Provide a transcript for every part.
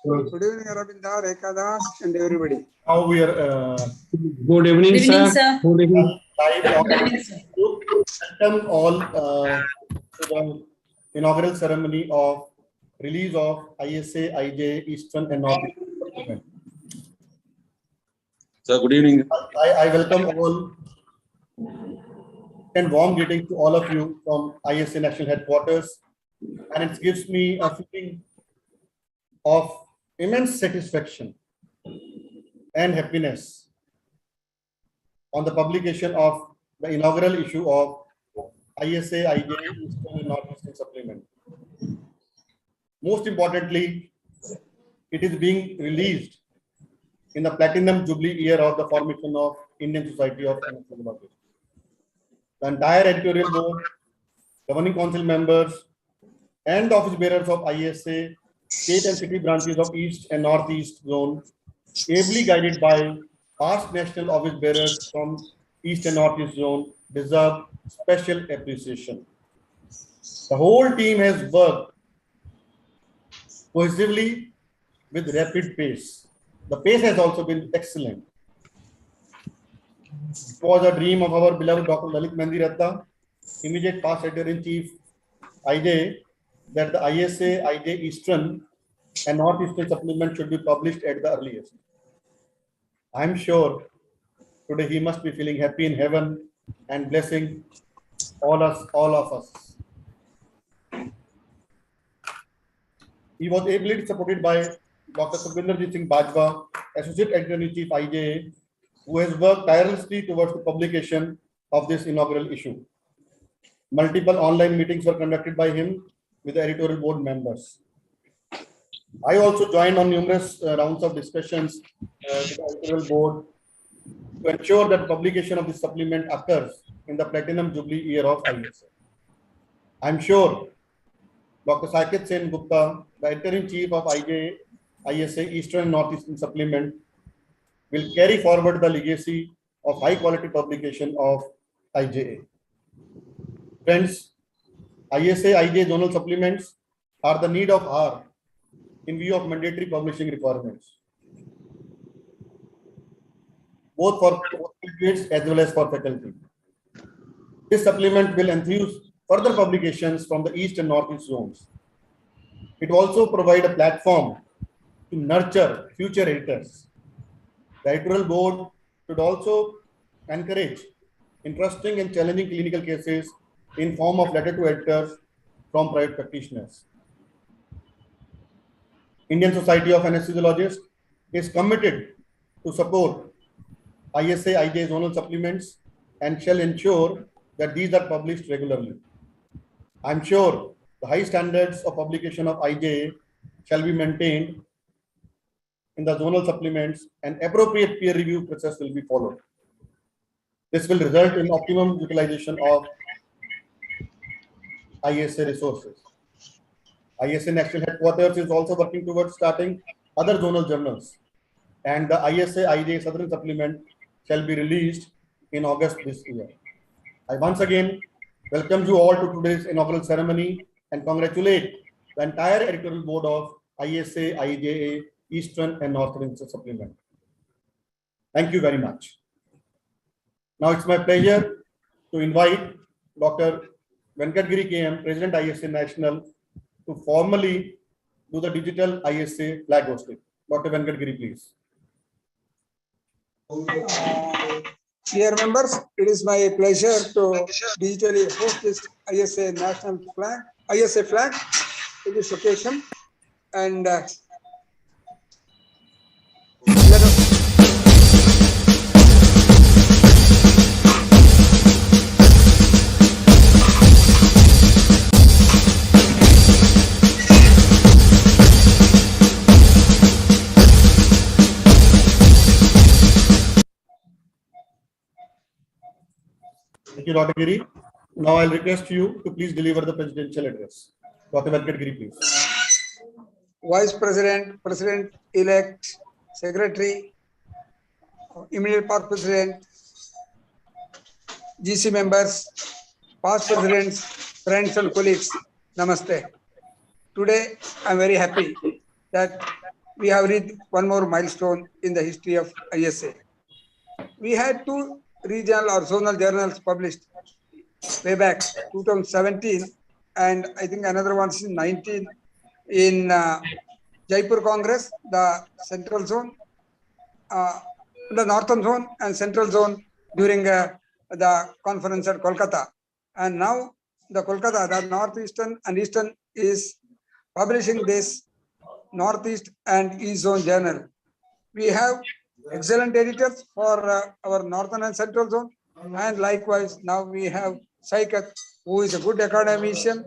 Good evening, Arabinda, Rekadas, and everybody. Now we are. Good evening, Good evening, sir. sir. Good evening. Live on Good evening, sir. YouTube. Welcome all to the inaugural ceremony of release of ISA, IJ, Eastern and North Eastern. Sir, good evening. I welcome all and warm greetings to all of you from ISA National Headquarters, and it gives me a feeling of immense satisfaction and happiness on the publication of the inaugural issue of ISA, IJ, Eastern and Northeastern Supplement. Most importantly, it is being released in the platinum jubilee year of the formation of Indian Society of Anesthesiologists. The entire editorial board, governing council members, and the office bearers of ISA, state and city branches of East and Northeast zone, ably guided by past national office bearers from East and Northeast zone, deserve special appreciation. The whole team has worked cohesively with rapid pace. The pace has also been excellent. It was a dream of our beloved Dr. Lalit Mandiratta, immediate past editor-in-chief, IJ, that the ISA, IJ Eastern and Northeastern supplement should be published at the earliest. I'm sure today he must be feeling happy in heaven and blessing all of us. He was ably supported by Dr. Sukhbinderjit Singh Bajwa, Associate Editor-in-Chief IJA, who has worked tirelessly towards the publication of this inaugural issue. Multiple online meetings were conducted by him with the editorial board members. I also joined on numerous rounds of discussions with the editorial board to ensure that publication of this supplement occurs in the platinum jubilee year of ISA. I'm sure Dr. Saket Sen Gupta, the editor-in-chief of IJ, ISA Eastern and Northeastern Supplement, will carry forward the legacy of high-quality publication of IJA. Friends, ISA, IJ zonal supplements are the need of hour in view of mandatory publishing requirements, both for graduates as well as for faculty. This supplement will enthuse further publications from the East and Northeast zones. It will also provide a platform to nurture future editors. The editorial board should also encourage interesting and challenging clinical cases in form of letter to editors from private practitioners. Indian Society of Anesthesiologists is committed to support ISA, IJ zonal supplements and shall ensure that these are published regularly. I'm sure the high standards of publication of IJ shall be maintained in the zonal supplements and appropriate peer review process will be followed. This will result in optimum utilization of ISA resources. ISA National Headquarters is also working towards starting other zonal journals, and the ISA IJ Southern Supplement shall be released in August this year. I once again welcome you all to today's inaugural ceremony and congratulate the entire editorial board of ISA, IJA, Eastern and Northern Supplement. Thank you very much. Now it's my pleasure to invite Dr. Venkatgiri KM, President ISA National, to formally do the digital ISA flag hosting. Dr. Venkatgiri, please. Dear members, it is my pleasure to digitally host this ISA national flag, ISA flag in this occasion. And let us Thank you, Dr. Giri. Now I'll request you to please deliver the presidential address. Dr. Venkatgiri, please. Vice President, President-elect, Secretary, immediate past President, GC members, past presidents, friends and colleagues, Namaste. Today, I'm very happy that we have reached one more milestone in the history of ISA. We had two regional or zonal journals published way back 2017, and I think another one is in 19 in Jaipur Congress, the central zone, uh, the northern zone and central zone during the conference at Kolkata. And now the Kolkata, the northeastern and eastern is publishing this Northeast and East Zone Journal. We have excellent editors for our northern and central zone, and likewise now we have Saikat, who is a good academician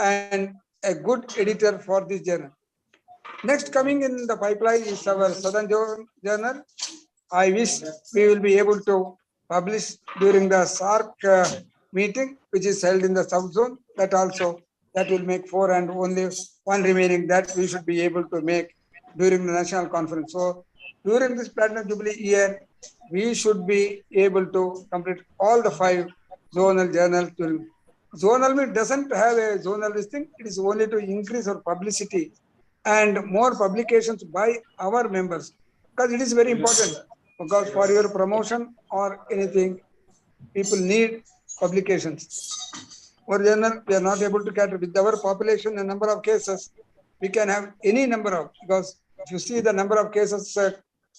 and a good editor for this journal. Next coming in the pipeline is our Southern Journal. I wish we will be able to publish during the SARC meeting, which is held in the South Zone. That will make four, and only one remaining that we should be able to make during the national conference. So during this Platinum Jubilee year, we should be able to complete all the five zonal journals. Zonal means doesn't have a zonal listing. It is only to increase our publicity and more publications by our members, because it is very important, because for your promotion or anything, people need publications. For journal, we are not able to cater with our population and number of cases. We can have any number of, because if you see the number of cases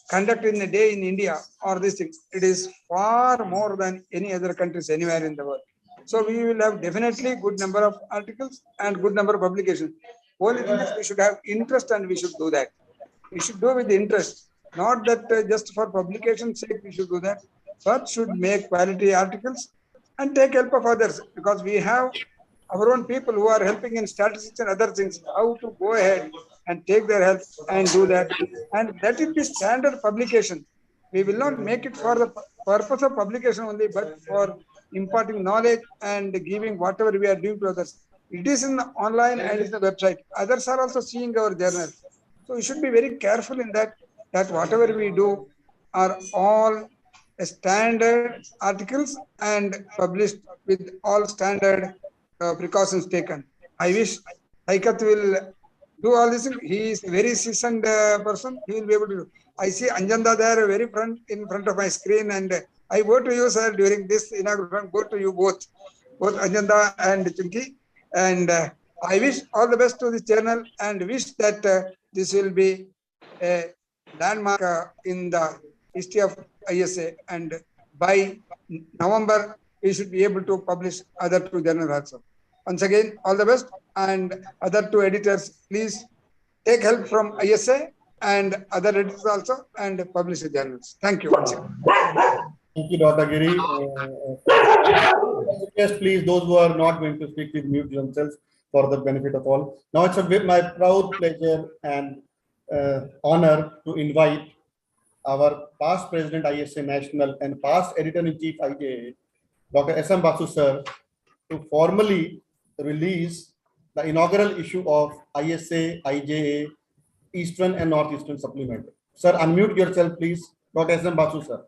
conducted in a day in India or this thing, it is far more than any other countries anywhere in the world. So we will have definitely good number of articles and good number of publications. Only thing is we should have interest, and we should do that. We should do with interest, not that just for publication's sake we should do that. But should make quality articles and take help of others, because we have our own people who are helping in statistics and other things, how to go ahead and take their help and do that. And that will be standard publication. We will not make it for the purpose of publication only, but for imparting knowledge and giving whatever we are doing to others. It is in the online and in the website. Others are also seeing our journal. So we should be very careful in that whatever we do are all standard articles and published with all standard precautions taken. I wish Haikat will do all this. He is a very seasoned person. He will be able to do. I see Anjanda there very in front of my screen, and I vote to you, sir, during this inauguration. Vote to you both Anjanda and Chunki. And I wish all the best to this channel, and wish that this will be a landmark in the history of ISA. And by November, we should be able to publish other two journals also. Once again, all the best, and other two editors, please take help from ISA and other editors also, and publish the journals. Thank you once again. Thank you, Dr. Giri. Yes, please, those who are not going to speak, please mute themselves for the benefit of all. Now it's my proud pleasure and honor to invite our past President ISA National and past Editor-in-Chief IJA, Dr. S.M. Basu sir, to formally release the inaugural issue of ISA IJA Eastern and Northeastern Supplement. Sir, unmute yourself, please. Dr. S.M. Basu sir.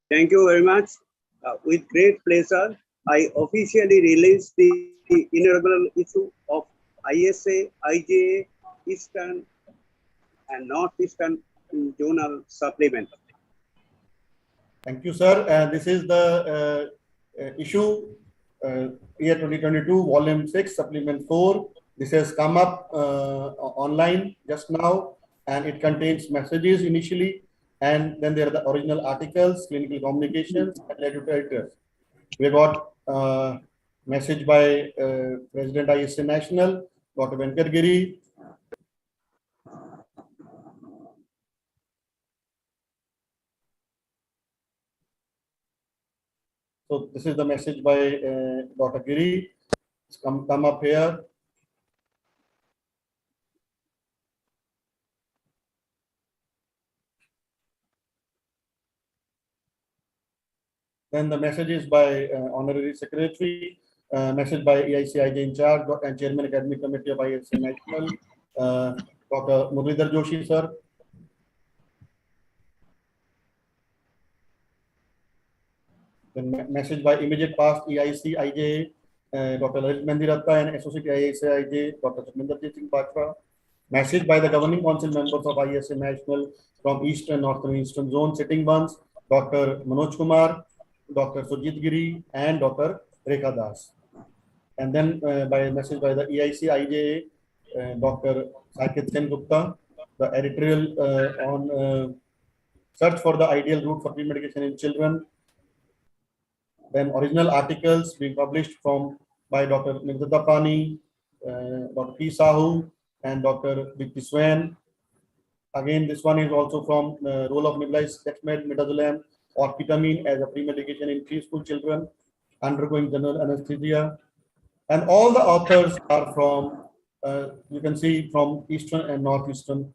Thank you very much. With great pleasure, I officially release the inaugural issue of ISA IJA Eastern and Northeastern Journal Supplement. Thank you, sir. This is the issue year 2022, volume 6, supplement 4. This has come up online just now, and it contains messages initially, and then there are the original articles, clinical communications, and editors. We got message by President ISA National, Dr. Venkat Giri. So this is the message by Dr. Giri. It's come up here. Then the message is by Honorary Secretary, message by EICIJ in charge and Chairman Academic Committee of ISA National, Dr. Muralidhar Joshi sir. Then message by immediate past EIC IJ, Dr. Lalit Mendiratta and Associate ISA IJ, Dr. Sukhminderjit Singh Bajwa. Message by the governing council members of ISA National from Eastern, Northern, Eastern Zone, sitting ones, Dr. Manoj Kumar, Dr. Sujit Giri, and Dr. Rekha Das. And then by message by the EIC IJA, Dr. Saket Sen Gupta, the editorial on search for the ideal route for pre-medication in children. Then original articles being published from by Dr. Nigdata Pani, Dr. P. Sahu, and Dr. Dikti Swain. Again, this one is also from role of nebulized dexmed, midazolam, or ketamine as a pre-medication in preschool children undergoing general anesthesia. And all the authors are from, you can see from Eastern and Northeastern,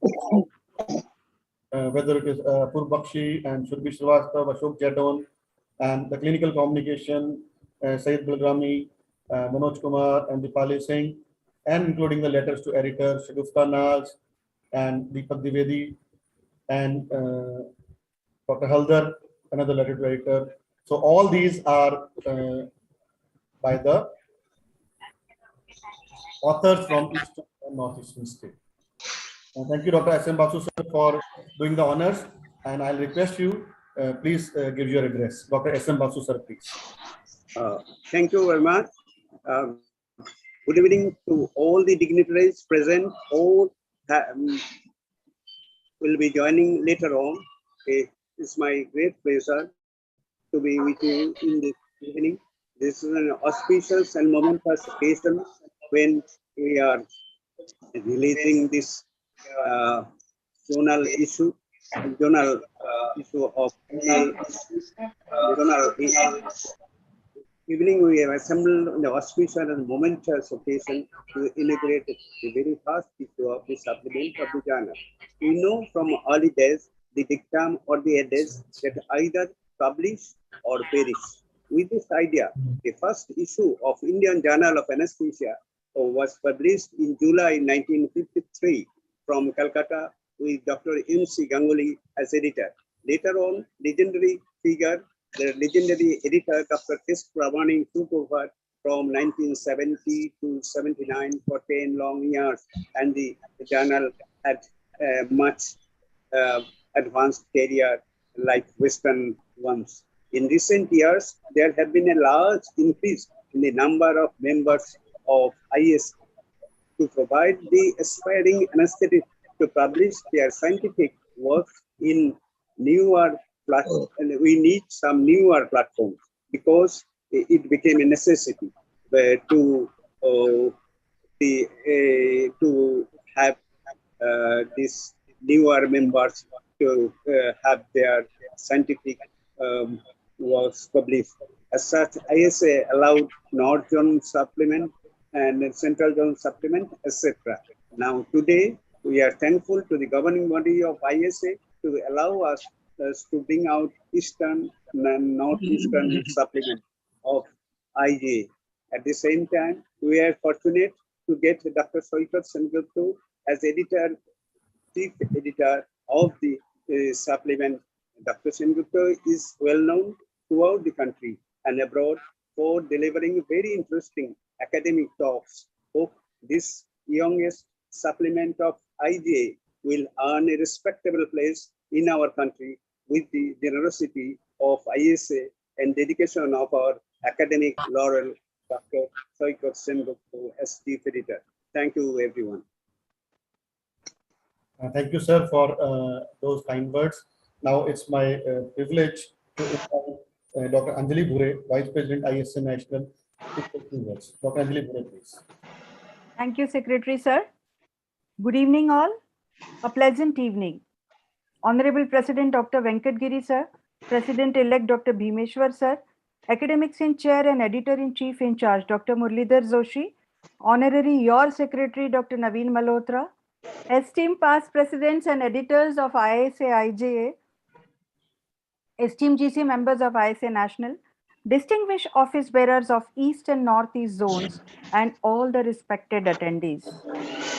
whether it is Purbakshi and Surbhi Srivastava, Ashok Jadon, and the clinical communication, Syed Bulgrami, Manoj Kumar, and Dipali Singh, and including the letters to editor Shagufta Naz and Deepak Divedi, and Dr. Haldar, another letter to editor. So all these are by the authors from Eastern and Northeastern state. Thank you, Dr. S. M. Basu, sir, for doing the honors. And I'll request you, please give your address. Dr. S. M. Basu, sir, please. Thank you very much. Good evening to all the dignitaries present. All will be joining later on. It's my great pleasure to be with you in this evening. This is an auspicious and momentous occasion when we are releasing this journal issue of journal evening. We have assembled on the auspicious and momentous occasion to inaugurate the very first issue of the supplement of the journal. We know from early days the dictum or the adage that either publish or perish. With this idea, the first issue of Indian Journal of Anesthesia was published in July 1953 from Calcutta with Dr. M.C. Ganguly as editor. Later on, legendary figure, the legendary editor, Dr. S. Pravani, took over from 1970 to 79 for 10 long years, and the journal had much advanced career like Western ones. In recent years, there have been a large increase in the number of members of IS to provide the aspiring anesthetists to publish their scientific work in newer platforms. And we need some newer platforms because it became a necessity to have these newer members to have their scientific works published. As such, ISA allowed North Zone supplement and Central Zone supplement, etc. Now, today, we are thankful to the governing body of ISA to allow us to bring out Eastern and Northeastern supplement of IJ. At the same time, we are fortunate to get Dr. Soikat Sengupta as editor, chief editor of the supplement. Dr. Sengupta is well known throughout the country and abroad for delivering very interesting academic talks. Hope this youngest supplement of IGA will earn a respectable place in our country with the generosity of ISA and dedication of our academic laurel, Dr. Soikat Sengupta as chief editor. Thank you, everyone. Thank you, sir, for those kind words. Now it's my privilege to invite Dr. Anjali Bhure, Vice President, ISA National. Dr. Anjali Bhure, please. Thank you, Secretary, sir. Good evening, all. A pleasant evening. Honorable President Dr. Venkat Giri, sir, President-elect Dr. Bhimeshwar, sir, Academics in Chair and Editor-in-Chief in Charge, Dr. Murlidhar Joshi, Honorary Your Secretary, Dr. Naveen Malhotra, esteemed past presidents and editors of ISA IJA, esteemed GC members of ISA National, distinguished office bearers of East and Northeast zones, and all the respected attendees.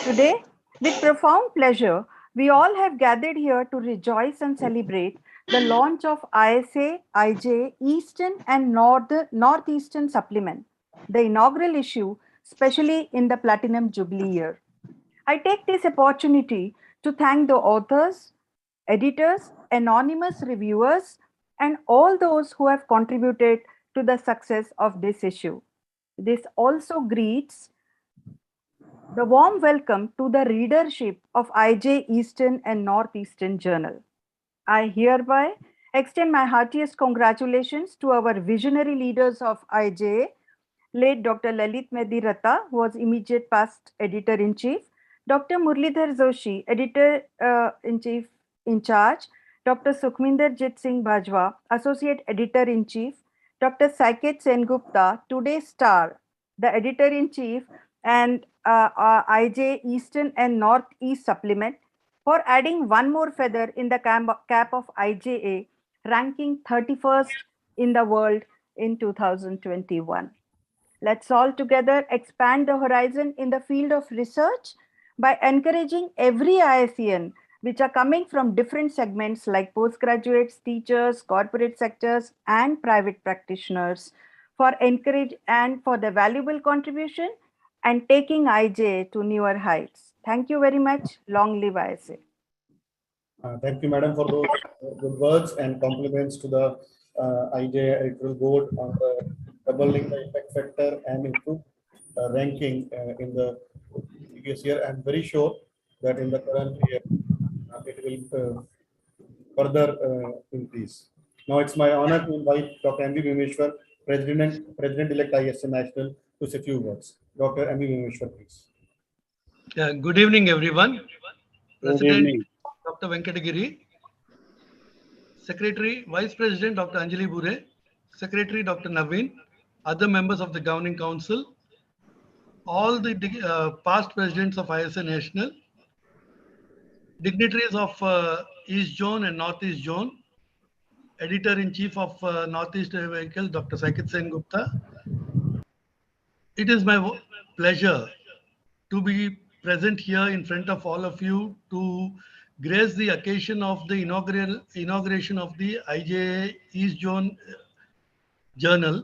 Today, with profound pleasure, we all have gathered here to rejoice and celebrate the launch of ISA IJ Eastern and Northeastern Supplement, the inaugural issue, especially in the Platinum Jubilee year. I take this opportunity to thank the authors, editors, anonymous reviewers, and all those who have contributed to the success of this issue. This also greets the warm welcome to the readership of IJ Eastern and Northeastern Journal. I hereby extend my heartiest congratulations to our visionary leaders of IJ, late Dr. Lalit Mediratta, who was immediate past editor-in-chief, Dr. Murlidhar Joshi, editor-in-chief in charge, Dr. Sukhminder Jit Singh Bhajwa, associate editor-in-chief, Dr. Saket Sengupta, today's star, the editor-in-chief, and IJ Eastern and Northeast supplement, for adding one more feather in the cap of IJA, ranking 31st in the world in 2021. Let's all together expand the horizon in the field of research by encouraging every ISCN, which are coming from different segments like postgraduates, teachers, corporate sectors, and private practitioners, for encourage and for the valuable contribution and taking IJ to newer heights. Thank you very much. Long live ISA. Thank you, madam, for those good words and compliments to the IJ editorial board on the doubling the impact factor and improved ranking in the previous year. I'm very sure that in the current year it will further increase. Now it's my honor to invite Dr. M.V. Bhimeshwar, President-elect ISA National, to say a few words. Dr. M.V. Bhimeshwar, please. Good evening, everyone. Good President evening. Dr. Venkatagiri, Secretary, Vice President Dr. Anjali Bure, Secretary Dr. Naveen, other members of the Governing Council, all the past presidents of ISA National, dignitaries of East Zone and Northeast Zone, Editor-in-Chief of Northeast Vehicle, Dr. Saket Sengupta. It is my pleasure to be present here in front of all of you to grace the occasion of the inauguration of the IJA East Zone Journal.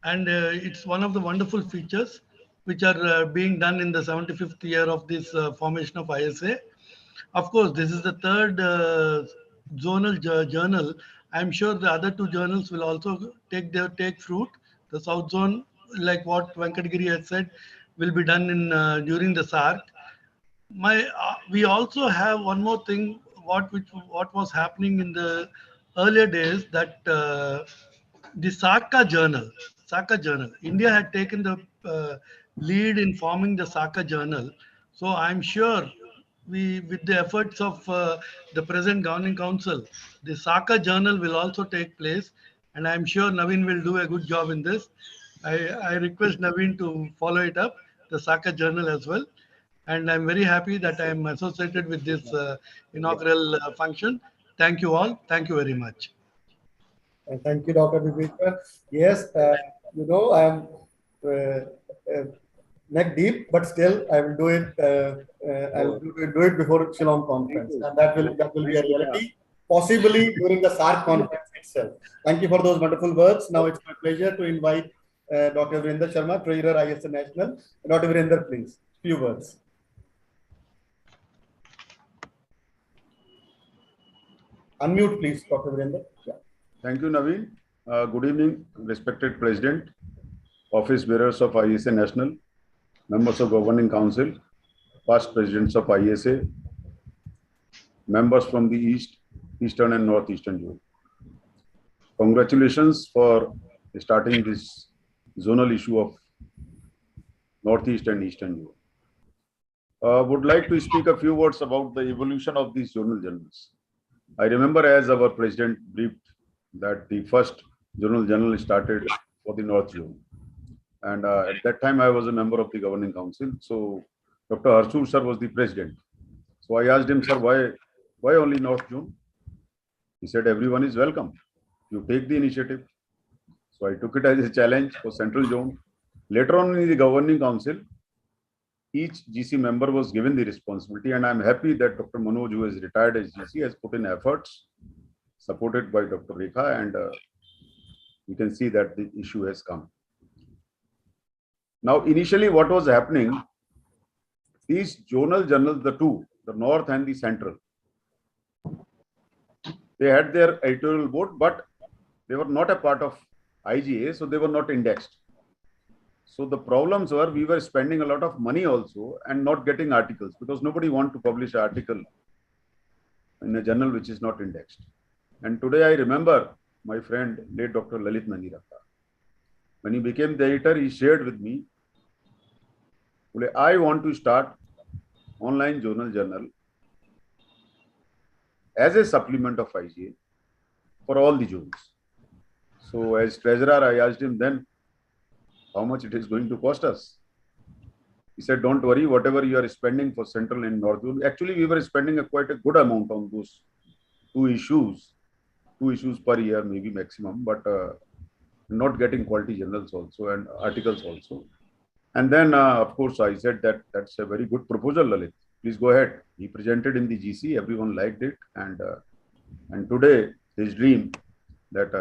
And it's one of the wonderful features which are being done in the 75th year of this formation of ISA. Of course, this is the third zonal journal. I'm sure the other two journals will also take fruit. The South Zone, like what Venkatagiri had said, will be done in during the SARC. We also have one more thing. What was happening in the earlier days, that the SACA journal. India had taken the lead in forming the SACA journal. So I'm sure with the efforts of the present governing council, the SACA journal will also take place, and I'm sure Naveen will do a good job in this. I request Naveen to follow it up, the SACA journal as well. And I'm very happy that I'm associated with this inaugural function. Thank you all. Thank you very much. And thank you, Dr. Bhimeshwar. Yes, I am neck deep, but still I will do it. I will do it before Shillong conference, and that will be a reality, possibly during the SARC conference itself. Thank you for those wonderful words. Now it's my pleasure to invite Dr. Virender Sharma, Treasurer, ISA National. Dr. Virender, please, few words. Unmute, please, Dr. Virender. Yeah. Thank you, Naveen. Good evening, respected President, Office Bearers of ISA National, members of Governing Council, past presidents of ISA, members from the East, Eastern and Northeastern Zone. Congratulations for starting this zonal issue of Northeast and Eastern Zone. Would like to speak a few words about the evolution of these zonal journals. I remember as our president briefed that the first zonal journal started for the North Zone. And at that time, I was a member of the Governing Council. So Dr. Harsur sir was the president. So I asked him, sir, why only North Zone? He said, everyone is welcome. You take the initiative. So I took it as a challenge for Central Zone. Later on in the Governing Council, each GC member was given the responsibility, and I'm happy that Dr. Manoj, who has retired as GC, has put in efforts, supported by Dr. Rekha, and you can see that the issue has come. Now, initially what was happening, these zonal journals, the two, the North and the Central, they had their editorial board, but they were not a part of IGA, so they were not indexed. So the problems were we were spending a lot of money also and not getting articles because nobody wants to publish an article in a journal which is not indexed. And today I remember my friend, late Dr. Lalit Nandirata. When he became the editor, he shared with me, I want to start online journal as a supplement of IGA for all the zones. So as treasurer, I asked him then how much it is going to cost us. He said, don't worry, whatever you are spending for Central and North zone. Actually, we were spending quite a good amount on those two issues per year, maybe maximum, but not getting quality journals also and articles also. And then, of course, I said that that's a very good proposal, Lalit. Please go ahead. He presented in the GC, everyone liked it. And today, his dream that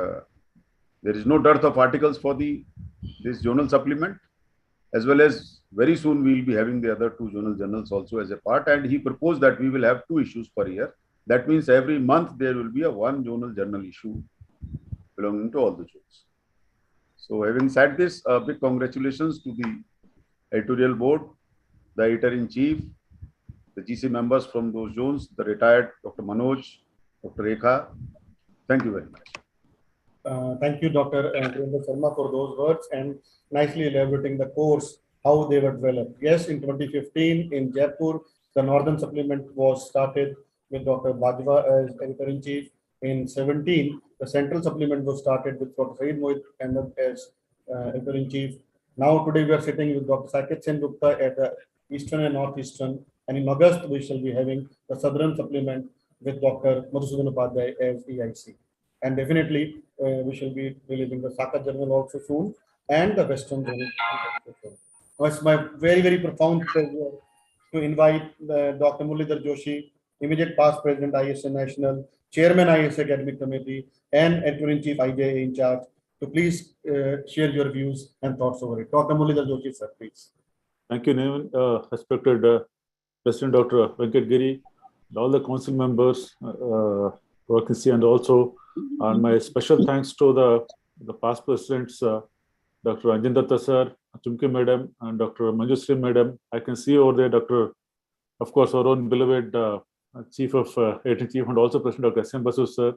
there is no dearth of articles for this journal supplement, as well as very soon we will be having the other two journal journals also as a part. And he proposed that we will have 2 issues per year. That means every month there will be a 1 journal journal issue belonging to all the zones. So having said this, big congratulations to the editorial board, the editor-in-chief, the GC members from those zones, the retired Dr. Manoj, Dr. Rekha. Thank you very much. Thank you, Dr. Virendra Sharma, for those words and nicely elaborating the course, how they were developed. Yes, in 2015 in Jaipur, the Northern Supplement was started with Dr. Bajwa as editor-in-chief. In 17, the Central Supplement was started with Dr. Saeed Mohit Ahmed as editor-in-chief. Now today we are sitting with Dr. Saket Sen Gupta at the Eastern and Northeastern, and in August we shall be having the Southern Supplement with Dr. Madhusudan Upadhyay as EIC. And definitely we shall be releasing the Sakat Journal also soon and the Western Journal also soon. Now it's my very, very profound pleasure to invite Dr. Muralidhar Joshi, immediate past president ISA National, chairman ISA Academic Committee, and editor-in-chief IJA in charge, to please share your views and thoughts over it. Dr. Muralidhar Joshi, sir, please. Thank you, Nevin. Respected President Dr. Venkat Giri, all the council members, vacancy, and also my special thanks to the past presidents, Dr. Anjan Datta sir, Chumke madam, and Dr. Manjusri madam. I can see over there, Dr. Of course, our own beloved Chief of Editor-in-Chief and also President Dr. S.M. Basu sir,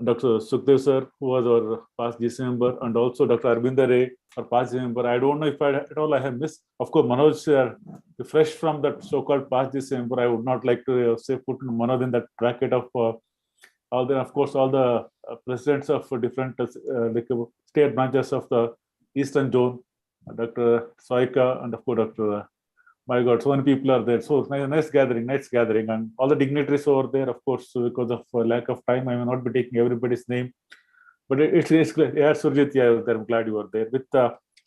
Dr. Sukhdev sir, who was our past GC member, and also Dr. Arvinda Ray, our past GC member. I don't know if I have missed. Of course, Manoj sir, fresh from that so-called past GC member, I would not like to say put Manoj in that bracket of all the presidents of different state branches of the Eastern Zone, Dr. Soika, and of course Dr. My God, so many people are there. So nice gathering, and all the dignitaries over there. Of course, because of lack of time, I may not be taking everybody's name, but it's clear. Yeah, Surjit, yeah, I'm glad you were there. With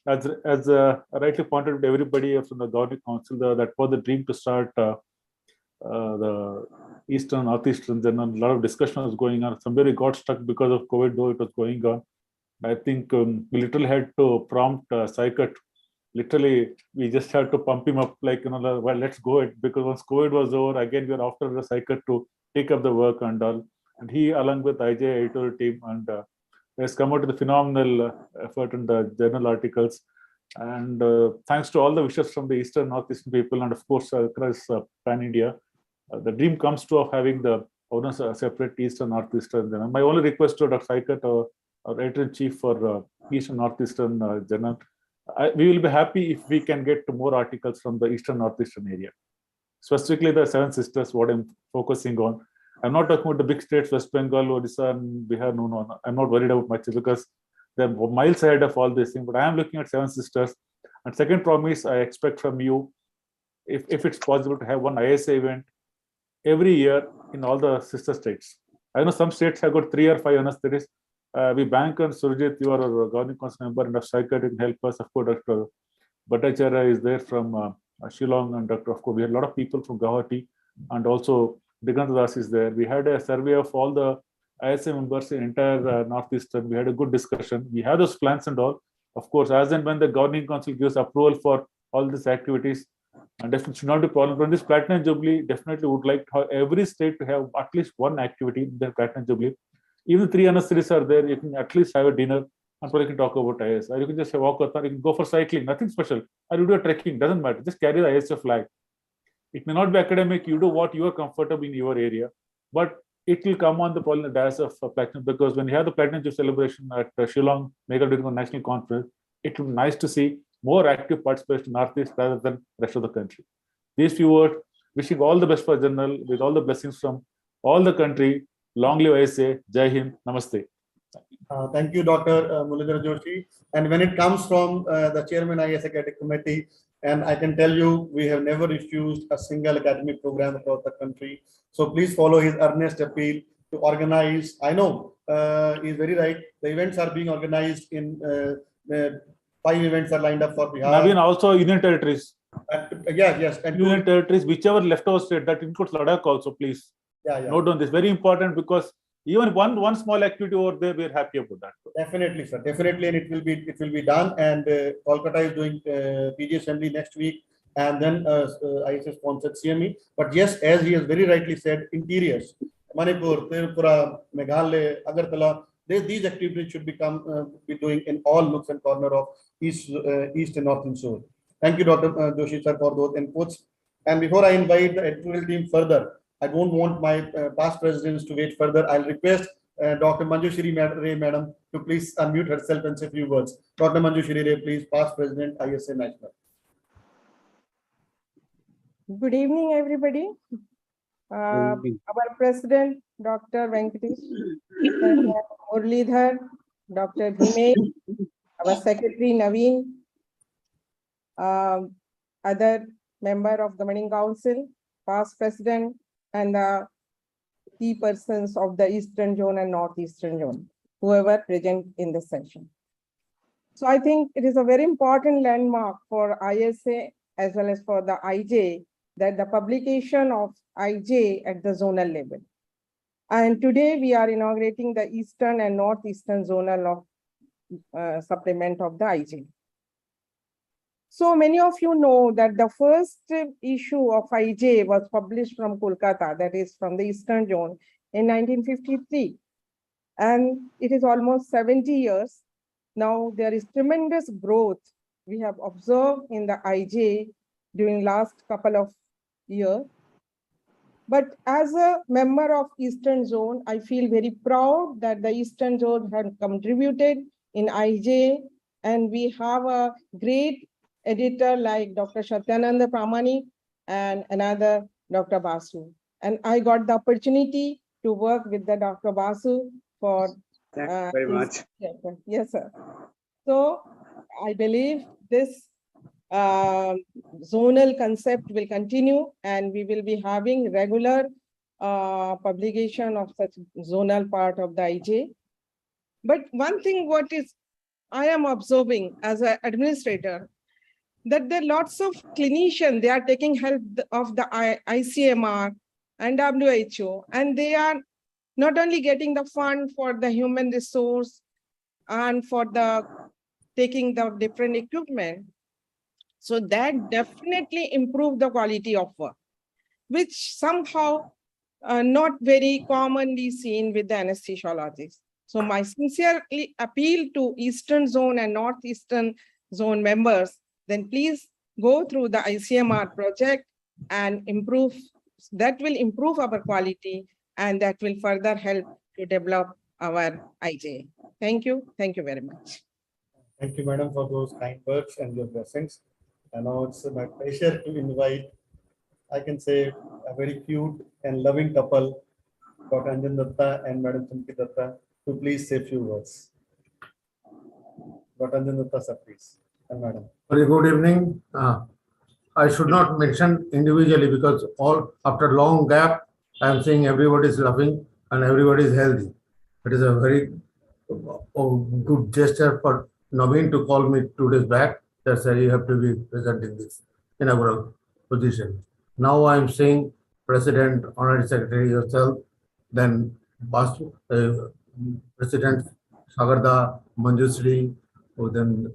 as rightly pointed out, everybody from the Governing Council, that was the dream to start the Eastern, Northeastern. Then a lot of discussion was going on. Somebody got stuck because of COVID, though it was going on. I think we literally had to prompt Saikat. Literally, we just had to pump him up, like, well, let's go it, because once COVID was over, again, we were after the Saikat to take up the work and all. And he, along with IJ editorial team, and has come out with a phenomenal effort in the journal articles. And thanks to all the wishes from the Eastern, Northeastern people, and of course, across Pan India, the dream comes to of having the owners separate Eastern, Northeastern journal. My only request to Dr. Saikat, our editor-in-chief for Eastern, Northeastern journal, we will be happy if we can get more articles from the Eastern, Northeastern area. Specifically the Seven Sisters, what I'm focusing on. I'm not talking about the big states, West Bengal, Odisha, and Bihar. No. I'm not worried about much because they're miles ahead of all these things. But I am looking at Seven Sisters. And second promise I expect from you, if it's possible, to have one ISA event every year in all the sister states. I know some states have got 3 or 5 anesthetists. We bank on Surjit, you are a Governing Council member, and Saikat can help us. Of course, Dr. Bhattacharya is there from Shillong, and Dr. Of course, we had a lot of people from Guwahati, and also Digant Das is there. We had a survey of all the ISA members in entire Northeastern. We had a good discussion. We have those plans and all. Of course, as and when the Governing Council gives approval for all these activities, and definitely should not be a problem. But this Platinum Jubilee definitely would like to have every state to have at least one activity in their Platinum Jubilee. Even 3 anniversaries are there, you can at least have a dinner and probably can talk about IS. Or you can just walk out, you can go for cycling, nothing special. Or you do a trekking, doesn't matter. Just carry the ISA flag. It may not be academic, you do what you are comfortable in your area, but it will come on the probably the dais of Platinum, because when you have the Platinum Jubilee celebration at Shillong Mega National Conference, it will be nice to see more active participation in Northeast rather than rest of the country. These few words, wishing all the best for General, with all the blessings from all the country. Long live ISA, Jai Hind, Namaste. Thank you, Dr. Mulidhar Joshi. And when it comes from the Chairman IS Academic Committee, and I can tell you, we have never refused a single academic program across the country. So please follow his earnest appeal to organize. I know he's very right. The events are being organized in 5 events are lined up for Bihar. Naveen, also Union Territories. Yes. And Union Territories, whichever leftover state, that includes Ladakh also, please. Yeah. Note on this, very important, because even one small activity over there, we're happy about that. Definitely, sir. Definitely, and it will be done. And Kolkata is doing PG Assembly next week, and then ISA sponsored CME. But yes, as he has very rightly said, interiors, Manipur, Tripura, Meghalaya, Agartala, these activities should be doing in all nooks and corner of East and Northern Shore. Thank you, Dr. Joshi sir, for those inputs. And before I invite the editorial team further, I don't want my past presidents to wait further. I'll request Dr. Manjushri Ray, madam, to please unmute herself and say a few words. Dr. Manjushri Ray, please, past president, ISA National. Good evening, everybody. Our president, Dr. Venkatesh, Muralidhar, Dr. Bhimesh, our secretary, Naveen, other member of governing council, past president, and the key persons of the Eastern Zone and Northeastern Zone, whoever present in the session. So I think it is a very important landmark for ISA as well as for the IJ, that the publication of IJ at the zonal level. And today we are inaugurating the Eastern and Northeastern zonal of supplement of the IJ. So many of you know that the first issue of IJ was published from Kolkata, that is from the Eastern Zone, in 1953. And it is almost 70 years. Now there is tremendous growth we have observed in the IJ during last couple of years. But as a member of Eastern Zone, I feel very proud that the Eastern Zone has contributed in IJ, and we have a great editor like Dr. Satyananda Pramani and another Dr. Basu. And I got the opportunity to work with the Dr. Basu for Thank you very much. Yes, sir. So I believe this zonal concept will continue, and we will be having regular publication of such zonal part of the IJ. But one thing what is I am observing as an administrator, that there are lots of clinicians, they are taking help of the ICMR and WHO, and they are not only getting the fund for the human resource and for the taking the different equipment. So that definitely improve the quality of work, which somehow not very commonly seen with the anesthesiologists. So my sincere appeal to Eastern Zone and Northeastern Zone members, then please go through the ICMR project and improve. That will improve our quality, and that will further help to develop our IJ. Thank you. Thank you very much. Thank you, madam, for those kind words and your blessings. And now it's my pleasure to invite, I can say, a very cute and loving couple, Dr. Anjan Datta and Madam Chumki Datta, to please say a few words. Dr. Anjan Datta, sir, please. And madam. Very good evening. I should not mention individually because all after long gap, I am seeing everybody is laughing and everybody is healthy. It is a very good gesture for Naveen to call me 2 days back. That's why you have to be present in this inaugural position. Now I am saying President, Honorary Secretary yourself, then President Sagarda, Manjushri, then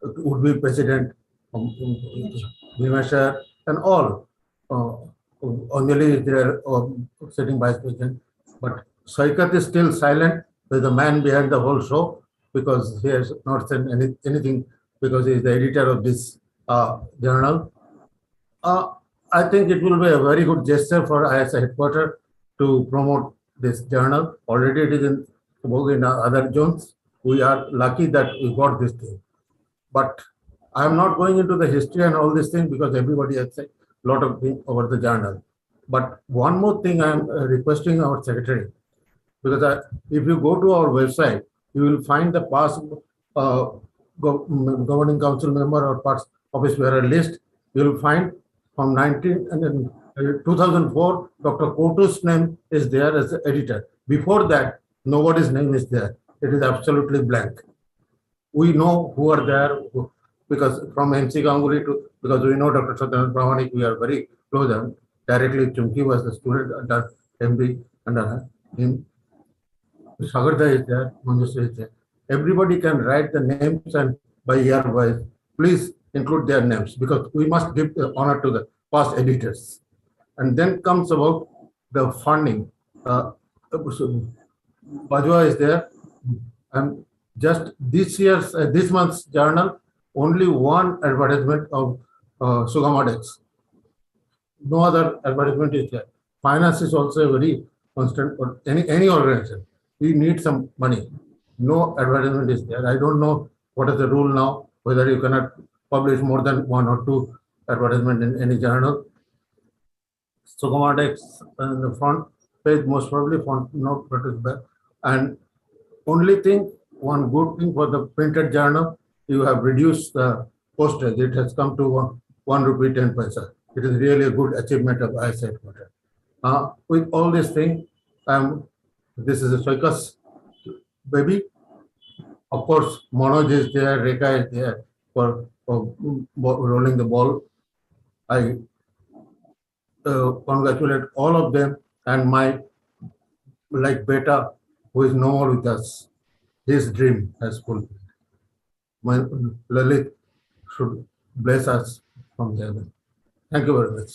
would be President Bhimeshwar, and all. Anjali is there, sitting vice president. But Saikat is still silent. There's the man behind the whole show because he has not said anything because he is the editor of this journal. I think it will be a very good gesture for ISA headquarters to promote this journal. Already it is in other zones. We are lucky that we got this thing. But I am not going into the history and all these things because everybody has said a lot of things over the journal. But one more thing I am requesting our secretary, because if you go to our website, you will find the past governing council member or past office bearer list. You will find from 2004, Dr. Kotu's name is there as the editor. Before that, nobody's name is there. It is absolutely blank. We know who are there because from MC Ganguly to, because we know Dr. Satyanarayana Pramanik, we are very close. And directly, Chunki was the student under MD under him. Sagartha is there, Manjushri is there. Everybody can write the names and by year wise, please include their names because we must give the honor to the past editors. And then comes about the funding. Bajwa is there. And just this month's journal, only one advertisement of Sugamadex. No other advertisement is there. Finance is also a very constant for any organization. We need some money. No advertisement is there. I don't know what is the rule now, whether you cannot publish more than 1 or 2 advertisement in any journal. Sugamadex in the front page, most probably font not produced back. And only thing, one good thing for the printed journal, you have reduced the postage. It has come to 1 rupee 10 paisa. It is really a good achievement of ISA headquarters. With all these things, this is a Soikas baby. Of course, Manoj is there, Rekha is there for rolling the ball. I congratulate all of them and my beta who is no more with us. His dream has fulfilled. My Lalit should bless us from heaven. Thank you very much.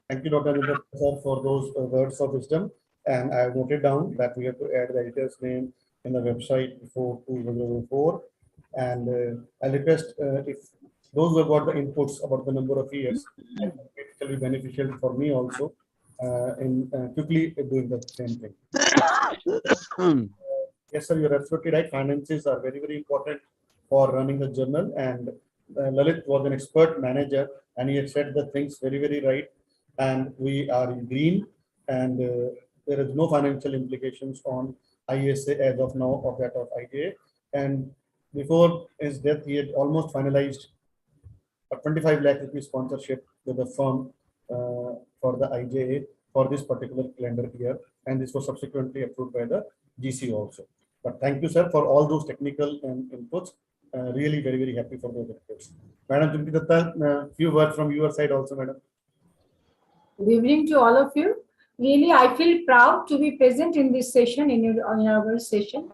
Thank you, Dr. Nidhar, sir, for those words of wisdom. And I have noted down that we have to add the editor's name in the website before 2004. And I request if those who have got the inputs about the number of years, it will be beneficial for me also in quickly doing the same thing. Yes, sir, you're absolutely right. Finances are very, very important for running the journal. And Lalit was an expert manager and he had said the things very, very right. And we are in green and there is no financial implications on ISA as of now of that of IJA. And before his death, he had almost finalized a 25 lakh rupee sponsorship with the firm for the IJA for this particular calendar year. And this was subsequently approved by the GC also. But thank you, sir, for all those technical inputs. Really very, very happy for those inputs. Madam Chumki Datta, few words from your side also, madam. Good evening to all of you. Really, I feel proud to be present in this session, in our session.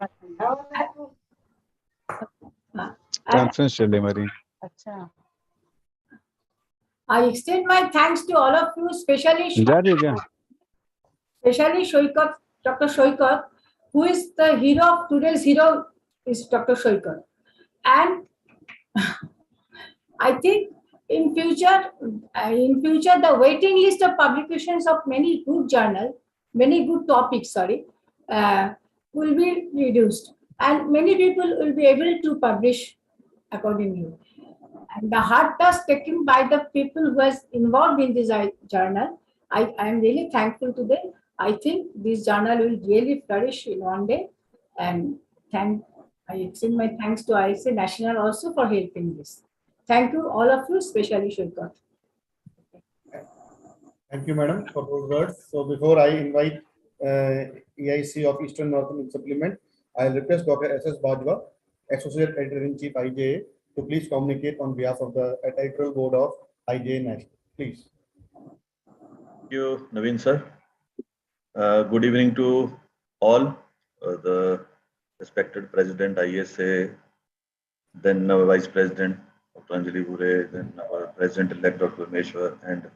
I extend my thanks to all of you, especially Shoikat, Dr. Shoikat, who is the hero of today's hero is Dr. Shoikat. And I think in future, the waiting list of publications of many good journals, many good topics, will be reduced. And many people will be able to publish accordingly. And the hard task taken by the people who was involved in this journal, I am really thankful to them. I think this journal will really flourish in one day. And I extend my thanks to ISA National also for helping this. Thank you, all of you, especially Shoikat. Thank you, madam, for those words. So before I invite EIC of Eastern Northern Supplement, I request Dr. S.S. Bajwa, Associate Editor-in-Chief IJA, to please communicate on behalf of the editorial board of IJA National. Please. Thank you, Naveen sir. Good evening to all. The respected President ISA, then our Vice President, Dr. Anjali Bhure, then our President-elect, Dr. Meshwar, and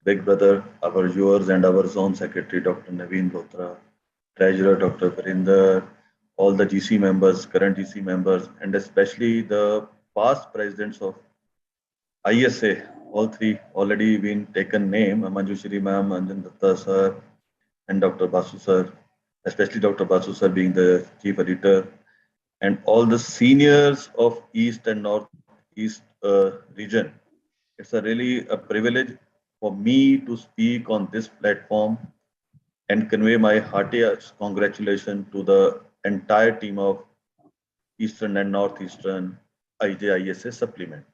big brother, our viewers and our Zone Secretary, Dr. Naveen Botra, Treasurer, Dr. Varinder, all the GC members, current GC members, and especially the past presidents of ISA, all three already been taken name, Manjushri ma'am, Anjan Datta sir, and Dr. Basu sir, especially Dr. Basu sir being the chief editor, and all the seniors of East and Northeast region. It's a really a privilege for me to speak on this platform and convey my heartiest congratulations to the entire team of Eastern and Northeastern IJISA supplement.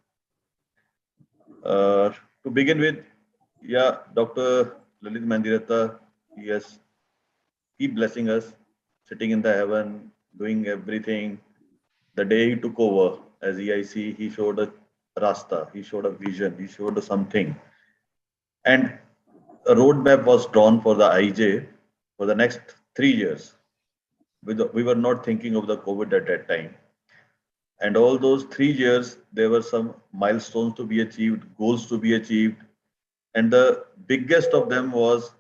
To begin with, yeah, Dr. Lalit Mandirata, yes, keep blessing us, sitting in the heaven, doing everything. The day he took over as EIC, he showed a rasta, he showed a vision, he showed something. And a roadmap was drawn for the IJ for the next 3 years. We were not thinking of the COVID at that time. And all those 3 years, there were some milestones to be achieved, goals to be achieved. And the biggest of them was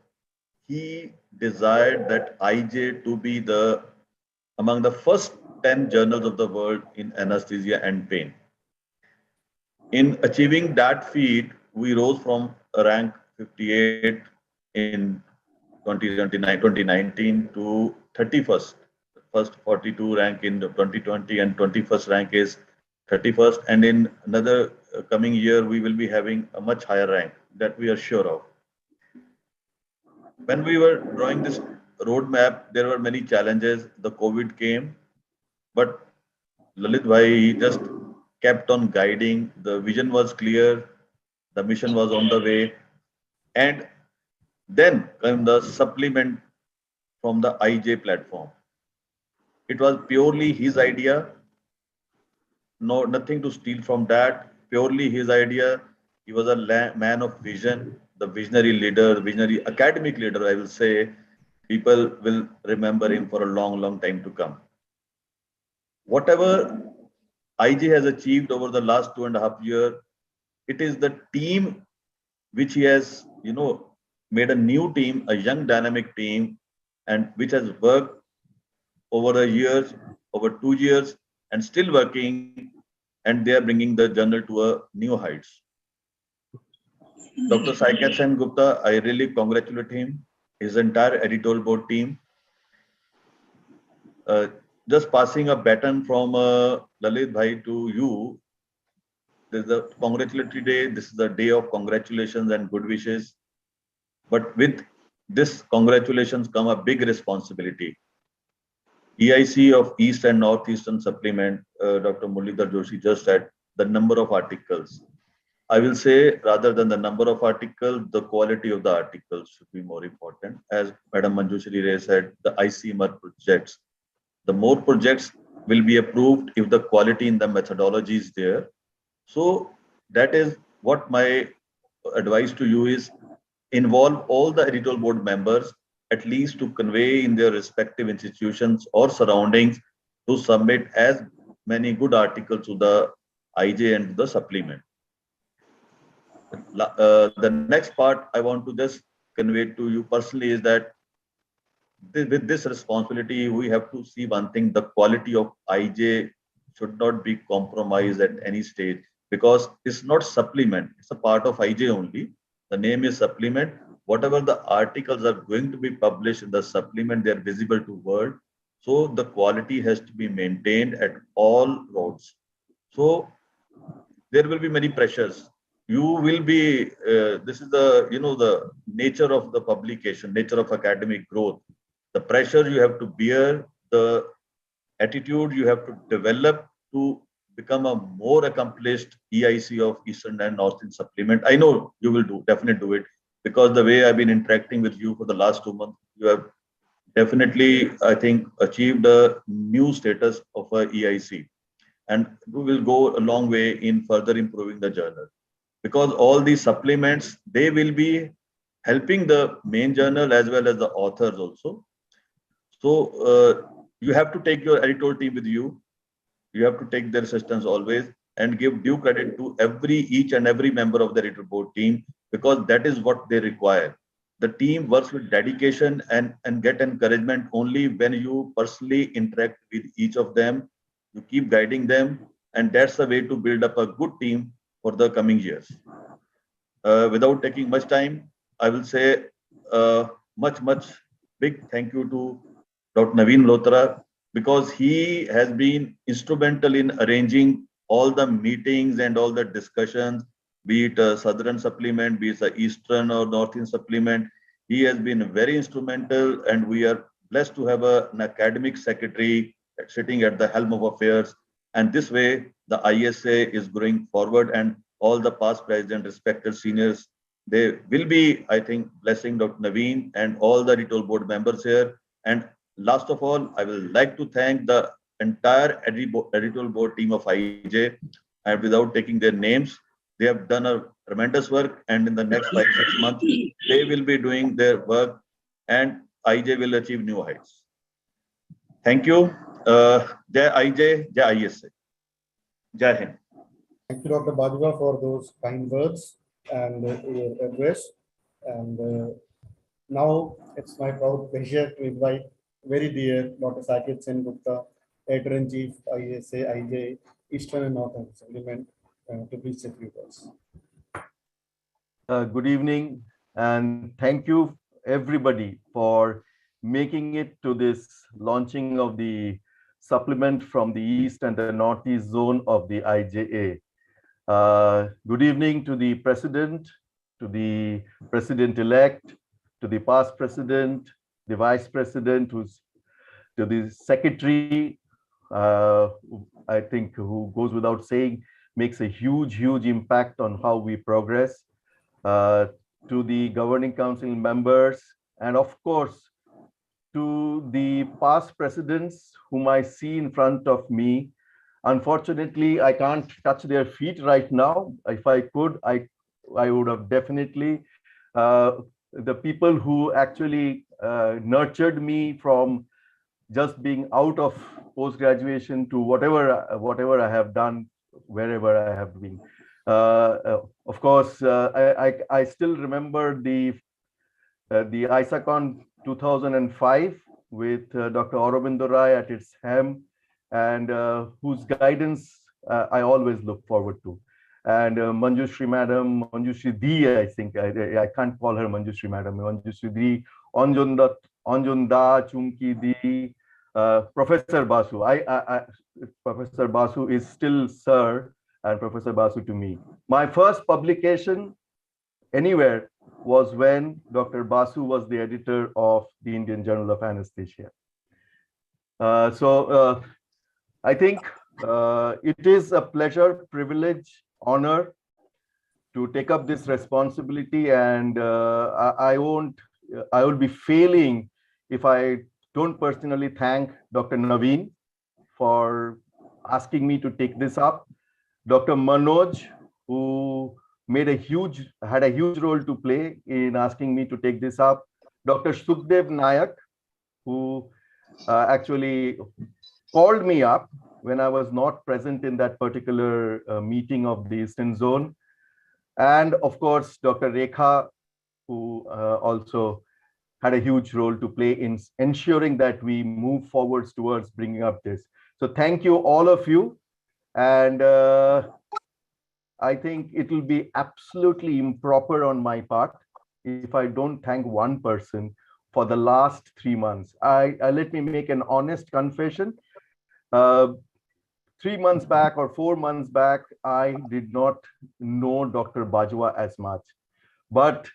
he desired that IJ to be among the first 10 journals of the world in anesthesia and pain. In achieving that feat, we rose from rank 58 in 2019 to 31st. First 42 rank in 2020 and 21st rank is 31st. And in another coming year, we will be having a much higher rank that we are sure of. When we were drawing this roadmap, there were many challenges. The COVID came, but Lalit Bhai just kept on guiding. The vision was clear, the mission was on the way, and then came the supplement from the IJ platform. It was purely his idea, no nothing to steal from that. Purely his idea. He was a man of vision, the visionary leader, visionary academic leader. I will say, people will remember him for a long, long time to come. Whatever IJ has achieved over the last 2.5 years, it is the team which he has, made a new team, a young dynamic team, and which has worked over the years, over 2 years, and still working, and they are bringing the journal to a new heights. Dr. Saikat Sen Gupta, I really congratulate him, his entire editorial board team. Just passing a baton from Lalit Bhai to you. This is a congratulatory day. This is the day of congratulations and good wishes. But with this congratulations come a big responsibility. EIC of East and Northeastern Supplement, Dr. Muralidhar Joshi just said the number of articles. I will say rather than the number of articles, the quality of the articles should be more important. As Madam Manjushri Ray said, the ICMR projects. The more projects will be approved if the quality in the methodology is there. So that is what my advice to you is, involve all the editorial board members at least to convey in their respective institutions or surroundings to submit as many good articles to the IJ and the supplement. The next part I want to just convey to you personally is that with this responsibility, we have to see one thing: the quality of IJ should not be compromised at any stage, because it's not supplement, it's a part of IJ only. The name is supplement. Whatever the articles are going to be published in the supplement, they are visible to world. So the quality has to be maintained at all roads. So there will be many pressures. You will be, this is the, the nature of the publication, nature of academic growth. The pressure you have to bear, the attitude you have to develop to become a more accomplished EIC of Eastern and Northern Supplement. I know you will definitely do it, because the way I've been interacting with you for the last 2 months, you have definitely, I think, achieved a new status of a EIC. And we will go a long way in further improving the journal, because all these supplements, they will be helping the main journal as well as the authors also. So you have to take your editorial team with you. you have to take their assistance always and give due credit to each and every member of the editor board team, because that is what they require. The team works with dedication and get encouragement only when you personally interact with each of them. You keep guiding them, and that's the way to build up a good team for the coming years. Without taking much time, I will say much big thank you to Dr. Naveen Lotra, because he has been instrumental in arranging all the meetings and all the discussions, be it a Southern supplement, be it a Eastern or Northern supplement. He has been very instrumental, and we are blessed to have an academic secretary sitting at the helm of affairs. And this way, the ISA is going forward, and all the past president, respected seniors, they will be, I think, blessing Dr. Naveen and all the editorial board members here. And last of all, I will like to thank the entire editorial board team of IJ. And without taking their names, they have done a tremendous work. And in the next 5-6 months, they will be doing their work, and IJ will achieve new heights. Thank you. Jai IJ, Jai ISA. Jai Hind. Thank you, Dr. Bajwa, for those kind words and your address. And now it's my proud pleasure to invite very dear Dr. Saket Sen Gupta, Editor-in-Chief, ISA, IJ, Eastern and Northern Supplement, to please say a few words. Good evening, and thank you everybody for making it to this launching of the supplement from the East and the Northeast zone of the IJA. Good evening to the President, to the President-elect, to the past President, the Vice President, to the Secretary, I think, who goes without saying, makes a huge impact on how we progress, to the Governing Council members, and of course, to the past presidents whom I see in front of me. Unfortunately, I can't touch their feet right now. If I could, I would have definitely. The people who actually nurtured me from just being out of post-graduation to whatever I have done, wherever I have been. Of course, I still remember the ISACON 2005 with Dr. Aurobindo Rai at its helm, and whose guidance I always look forward to. And Manjushri Madam, Manjushri Di, I think, I can't call her Manjushri Madam, Manjushri Di, Anjunda Chumki Di, Professor Basu. Professor Basu is still Sir, and Professor Basu to me. My first publication anywhere was when Dr. Basu was the editor of the Indian Journal of Anesthesia. So I think it is a pleasure, privilege, honor to take up this responsibility, and I will be failing if I don't personally thank Dr. Naveen for asking me to take this up, Dr. Manoj, who had a huge role to play in asking me to take this up, Dr. Sukhdev Nayak, who actually called me up when I was not present in that particular meeting of the Eastern Zone. And of course, Dr. Rekha, who also had a huge role to play in ensuring that we move forwards towards bringing up this. So thank you, all of you. And I think it will be absolutely improper on my part if I don't thank one person for the last 3 months. Let me make an honest confession. 3 months back or 4 months back, I did not know Dr. Bajwa as much, but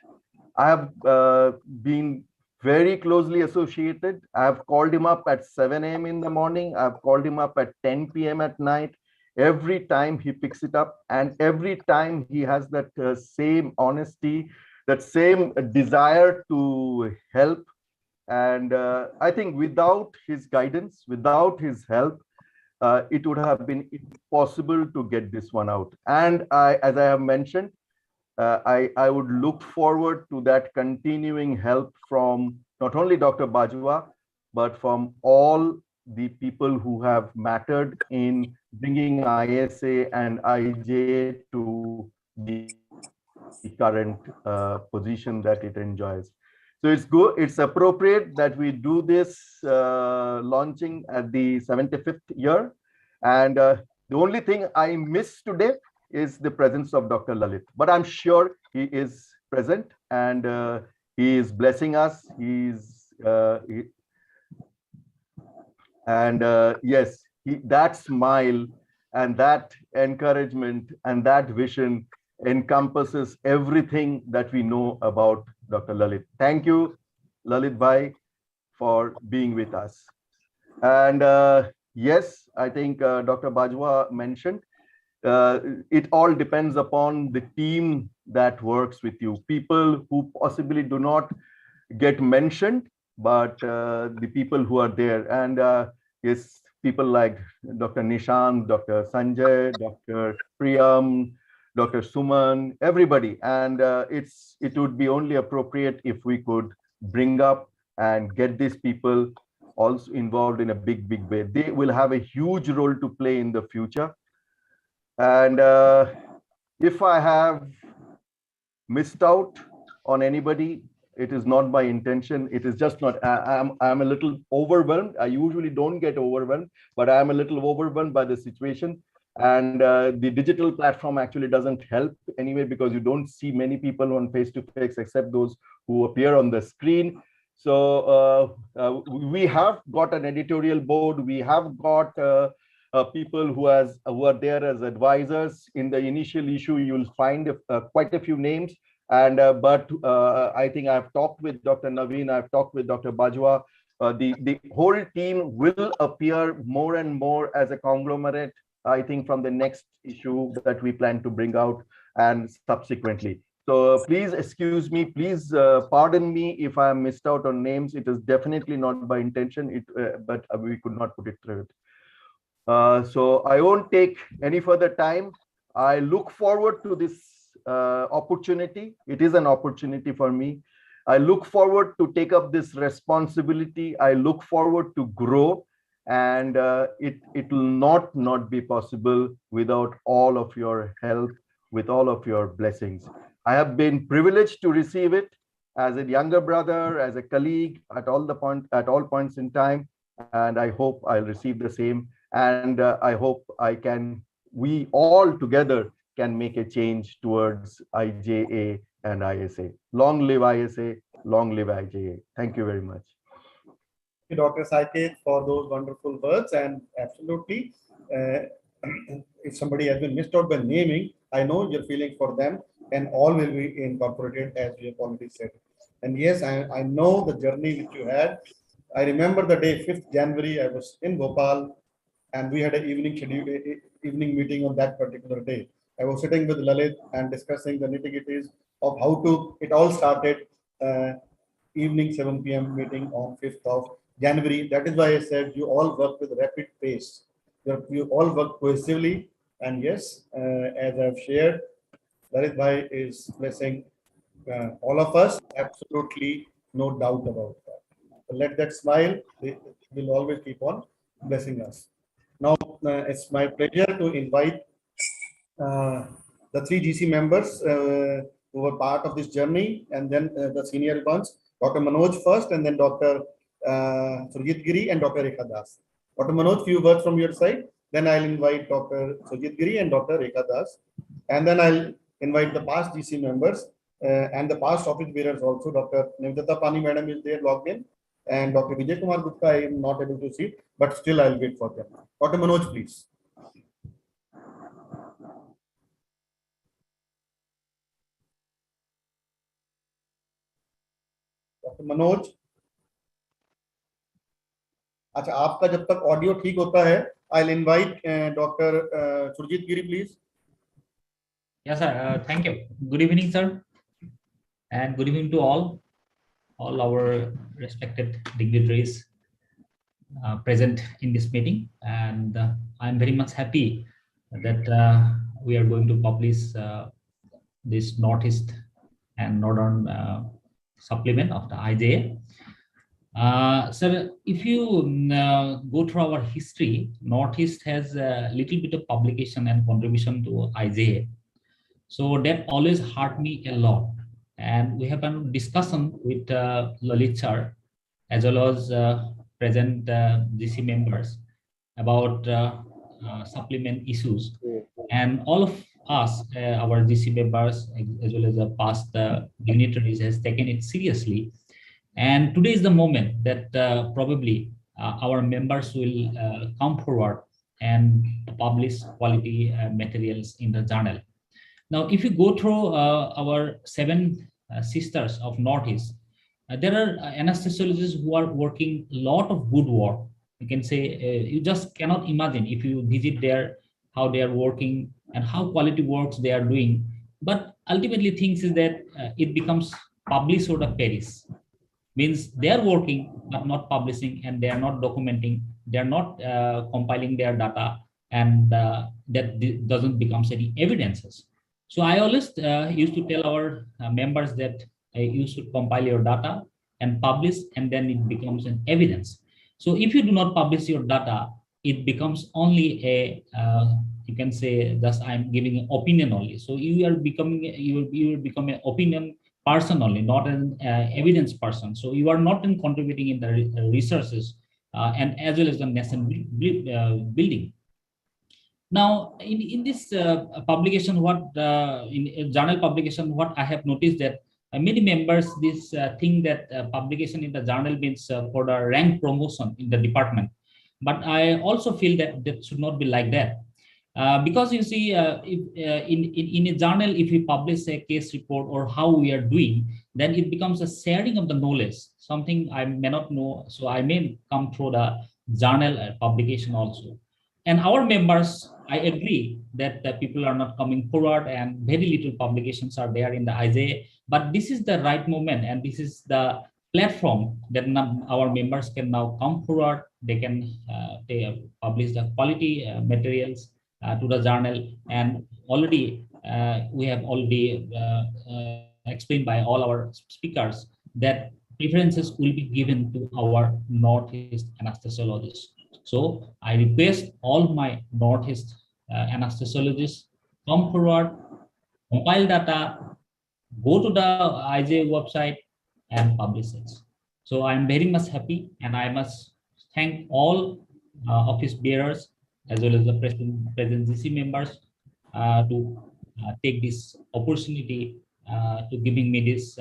I have been very closely associated. I have called him up at 7 a.m. in the morning. I've called him up at 10 p.m. at night. Every time he picks it up, and every time he has that same honesty, that same desire to help. And I think without his guidance, without his help, it would have been impossible to get this one out. And as I have mentioned, I would look forward to that continuing help from not only Dr. Bajwa, but from all the people who have mattered in bringing ISA and IJ to the current position that it enjoys. So it's good, it's appropriate that we do this launching at the 75th year. And the only thing I miss today is the presence of Dr. Lalit, but I'm sure he is present and he is blessing us. Yes, that smile and that encouragement and that vision encompasses everything that we know about Dr. Lalit. Thank you, Lalit Bhai, for being with us. And yes, I think Dr. Bajwa mentioned, it all depends upon the team that works with you. People who possibly do not get mentioned, but the people who are there. And yes, people like Dr. Nishant, Dr. Sanjay, Dr. Priyam, Dr. Suman, everybody. And it would be only appropriate if we could bring up and get these people also involved in a big, big way. They will have a huge role to play in the future. And if I have missed out on anybody, it is not my intention. It is just not, I'm a little overwhelmed. I usually don't get overwhelmed, but I'm a little overwhelmed by the situation. And the digital platform actually doesn't help anyway, because you don't see many people on face-to-face except those who appear on the screen. So we have got an editorial board. We have got people who are there as advisors. In the initial issue, you'll find quite a few names. And but I think I've talked with Dr. Naveen, I've talked with Dr. Bajwa. The whole team will appear more and more as a conglomerate, I think, from the next issue that we plan to bring out and subsequently. So please excuse me, please pardon me if I missed out on names. It is definitely not by intention, but we could not put it through it. So I won't take any further time. I look forward to this opportunity. It is an opportunity for me. I look forward to take up this responsibility. I look forward to grow, and it will not be possible without all of your help, with all of your blessings. I have been privileged to receive it as a younger brother, as a colleague at all points in time, and I hope I'll receive the same. And I hope we all together can make a change towards IJA and ISA. Long live ISA, long live IJA. Thank you very much. Thank you, Dr. Saket, for those wonderful words. And absolutely, if somebody has been missed out by naming, I know your feeling for them, and all will be incorporated, as we have already said. And yes, I know the journey which you had. I remember the day 5th January, I was in Bhopal, and we had an evening meeting on that particular day. I was sitting with Lalit and discussing the nitty-gritties of how it all started. Evening 7 p.m. meeting on 5th of January. That is why I said you all work with rapid pace. You all work cohesively. And yes, as I've shared, Lalit Bhai is blessing all of us. Absolutely no doubt about that. So let that smile, it will always keep on blessing us. Now, it's my pleasure to invite the 3 GC members who were part of this journey, and then the senior ones, Dr. Manoj first, and then Dr. Surjit Giri and Dr. Rekha Das. Dr. Manoj, few words from your side. Then I'll invite Dr. Surjit Giri and Dr. Rekha Das. And then I'll invite the past GC members and the past office bearers also. Dr. Nivdata Pani Madam is there logged in. And Dr. Vijay Kumar Gupta, I am not able to see, but still I'll wait for them. Dr. Manoj, please. Dr. Manoj. अच्छा, आपका जब तक audio ठीक होता है, I'll invite Dr. Surjit Giri, please. Yes, sir. Thank you. Good evening, sir, and good evening to all our respected dignitaries present in this meeting. And I'm very much happy that we are going to publish this Northeast and Northern supplement of the IJA. Sir, if you go through our history, Northeast has a little bit of publication and contribution to IJA. So that always hurt me a lot. And we have a discussion with Lalit sir, as well as present GC members about supplement issues. And all of us, our GC members, as well as the past dignitaries, has taken it seriously. And today is the moment that probably our members will come forward and publish quality materials in the journal. Now, if you go through our 7 sisters of Northeast, there are anesthesiologists who are working a lot of good work. You can say you just cannot imagine if you visit there how they are working and how quality works they are doing. But ultimately, things is that it becomes publish or the perish. Means they are working but not publishing, and they are not documenting, they are not compiling their data, and that doesn't become any evidences. So I always used to tell our members that you should compile your data and publish, and then it becomes an evidence. So if you do not publish your data, it becomes only a you can say just I'm giving an opinion only. So you are becoming you will become an opinion person only, not an evidence person. So you are not in contributing in the resources and as well as the nation building. Now, in this publication, what in journal publication, what I have noticed that many members this think that publication in the journal means for the rank promotion in the department. But I also feel that that should not be like that. Because you see, if, in a journal, if we publish a case report or how we are doing, then it becomes a sharing of the knowledge, something I may not know. So I may come through the journal publication also. And our members, I agree that the people are not coming forward and very little publications are there in the IJA, but this is the right moment and this is the platform that our members can now come forward. They can they publish the quality materials to the journal, and already we have already explained by all our speakers that preferences will be given to our Northeast anesthesiologists. So I request all my Northeast anesthesiologists come forward, compile data, go to the IJA website and publish it. So I'm very much happy, and I must thank all office bearers as well as the present GC members to take this opportunity to giving me this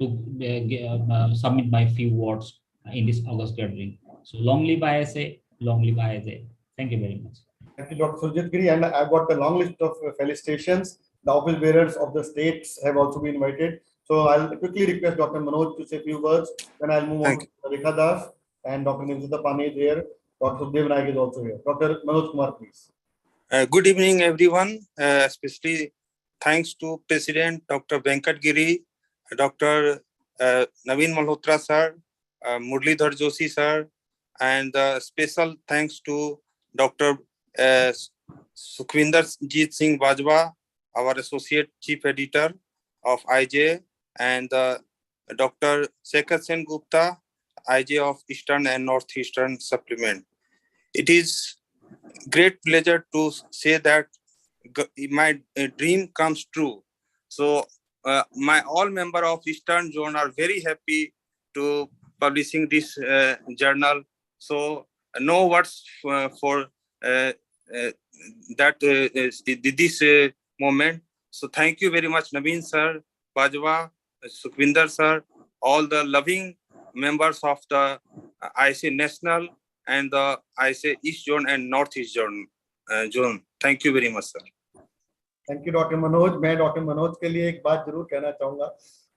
to submit my few words in this August gathering. So long live ISA, long live ISA. Thank you very much. Thank you, Dr. Surjit Giri. And I've got a long list of felicitations. The office bearers of the states have also been invited. So I'll quickly request Dr. Manoj to say a few words. Then I'll move on to Rekha Das, and Dr. Nimzita Pani is here. Dr. Dev Naik is also here. Dr. Manoj Kumar, please. Good evening, everyone. Especially thanks to President Dr. Venkat Giri, Dr. Naveen Malhotra sir, Murlidhar Joshi sir, and special thanks to Dr. Sukhvinder Jeet Singh Bajwa, our Associate Chief Editor of IJ, and Dr. Shekhar Sen Gupta, IJ of Eastern and Northeastern Supplement. It is great pleasure to say that my dream comes true. So my all member of Eastern Zone are very happy to publishing this journal. So no words for that this moment. So thank you very much, Naveen sir, Bajwa, Sukhvinder sir, all the loving members of the ICA National and the ICA East Zone and Northeast Zone. Thank you very much, sir. Thank you, Dr. Manoj. मैं Dr. Manoj के लिए एक बात जरूर कहना चाहूंगा.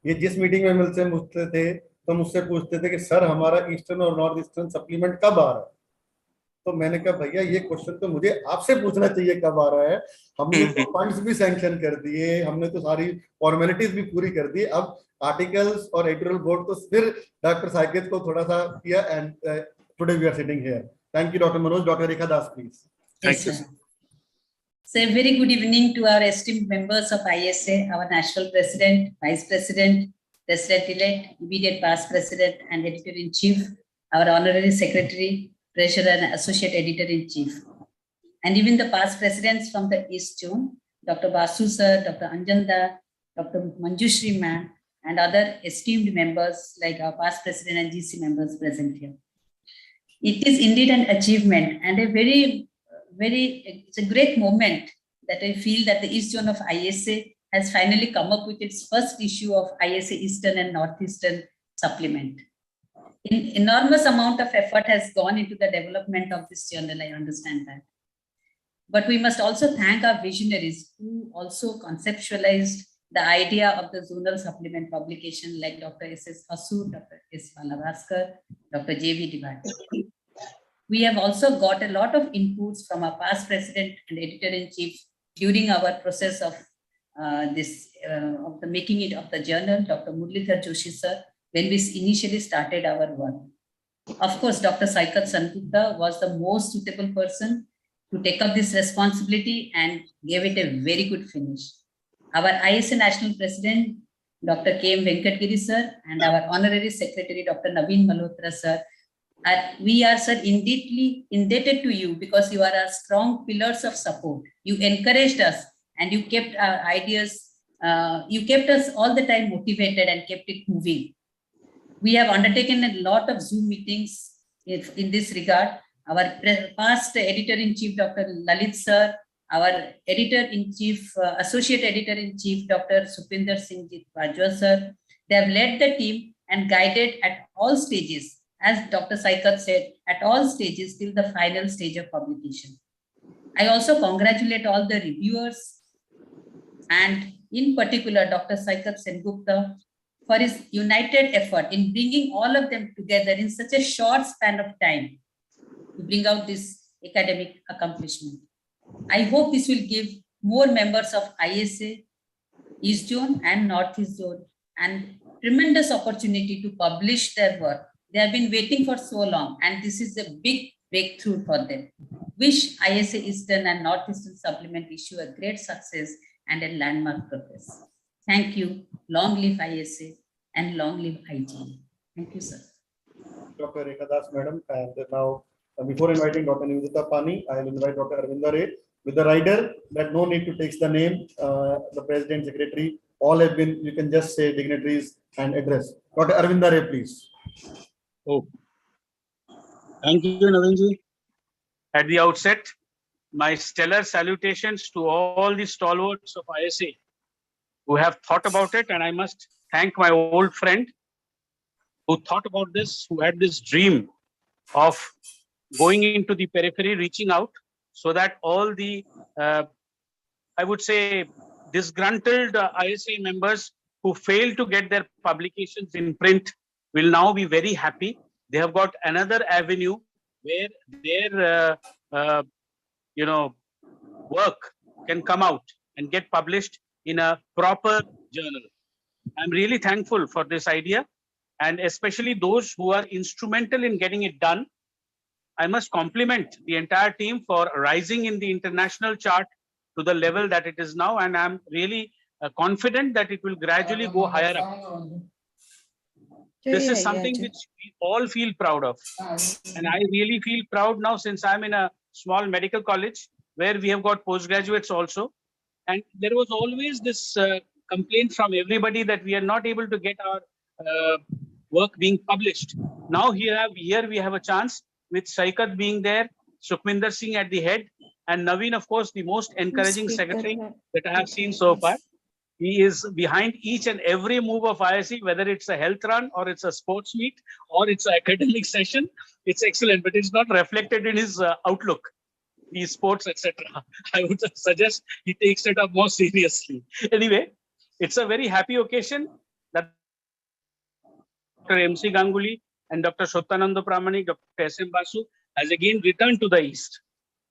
ये जिस मीटिंग में मिलते थे तो मुझसे पूछते थे कि सर हमारा ईस्टर्न और नॉर्थ ईस्टर्न सप्लीमेंट कब आ रहा है. तो मैंने कहा भैया ये क्वेश्चन तो मुझे आपसे पूछना चाहिए कब आ रहा है. हमने तो फंड्स भी सैंक्शन कर दिए, हमने तो सारी फॉर्मेलिटीज भी पूरी कर दी. अब आर्टिकल्स और एडिटोरियल बोर्ड तो फिर डॉक्टर साइकिल को थोड़ा सा किया. And today we are sitting here. Thank you doctor Manoj. Doctor Rekha Das please. Thank you. So a very good evening to our esteemed members of ISA, our National President, Vice President, President-elect, immediate past President and Editor-in-Chief, our Honorary Secretary, Treasurer and Associate Editor-in-Chief, and even the past Presidents from the East Zone, Dr. Basu Sir, Dr. Anjanda, Dr. Manjushri Ma'am, and other esteemed members like our past President and GC members present here. It is indeed an achievement and a it's a great moment that I feel that the East Zone of ISA has finally come up with its first issue of ISA Eastern and Northeastern supplement. An enormous amount of effort has gone into the development of this journal, I understand that. But we must also thank our visionaries who also conceptualized the idea of the zonal supplement publication like Dr. S.S. Asu, Dr. S. Balavaskar, Dr. J.V. Divathi. We have also got a lot of inputs from our past president and editor-in-chief during our process of of the making it of the journal, Dr. Murlidhar Joshi sir, when we initially started our work. Of course, Dr. Saikat Sengupta was the most suitable person to take up this responsibility and gave it a very good finish. Our ISA National President, Dr. K. M. Venkatgiri sir, and our Honorary Secretary, Dr. Naveen Malhotra sir, we are, sir, indeedly indebted to you because you are our strong pillars of support. You encouraged us and you kept our ideas, you kept us all the time motivated and kept it moving. We have undertaken a lot of Zoom meetings in this regard. Our past editor-in-chief, Dr. Lalit sir, our editor-in-chief, associate editor-in-chief, Dr. Supinder Singh Bajwa sir, they have led the team and guided at all stages, as Dr. Saikat said, at all stages till the final stage of publication. I also congratulate all the reviewers and in particular Dr. Saikat Sengupta for his united effort in bringing all of them together in such a short span of time to bring out this academic accomplishment. I hope this will give more members of ISA, East Zone and Northeast Zone, and tremendous opportunity to publish their work. They have been waiting for so long, and this is a big breakthrough for them. Wish ISA Eastern and Northeastern supplement issue a great success and a landmark progress. Thank you. Long live ISA and long live IGA. Thank you, sir. Dr. Rekha Das, madam. And now, before inviting Dr. Nivedita Pani, I will invite Dr. Arvinda Ray with the rider that no need to take the name, the president, secretary, all have been, you can just say dignitaries and address. Dr. Arvinda Ray, please. Oh, thank you, Navinji. At the outset, my stellar salutations to all the stalwarts of ISA who have thought about it, and I must thank my old friend who thought about this, who had this dream of going into the periphery, reaching out so that all the, I would say, disgruntled ISA members who failed to get their publications in print will now be very happy. They have got another avenue where their work can come out and get published in a proper journal. I'm really thankful for this idea, and especially those who are instrumental in getting it done. I must compliment the entire team for rising in the international chart to the level that it is now, and I'm really confident that it will gradually go higher up. This is something which we all feel proud of. And I really feel proud now since I'm in a small medical college where we have got postgraduates also. And there was always this complaint from everybody that we are not able to get our work being published. Now here we have a chance with Saikat being there, Sukhminder Singh at the head, and Naveen, of course, the most encouraging secretary that I have seen so far. He is behind each and every move of ISE, whether it's a health run or it's a sports meet or it's an academic session. It's excellent, but it's not reflected in his outlook, his sports, etc. I would suggest he takes it up more seriously. Anyway, it's a very happy occasion that Dr. M.C. Ganguly and Dr. Shottananda Pramanik, Dr. S.M. Basu has again returned to the East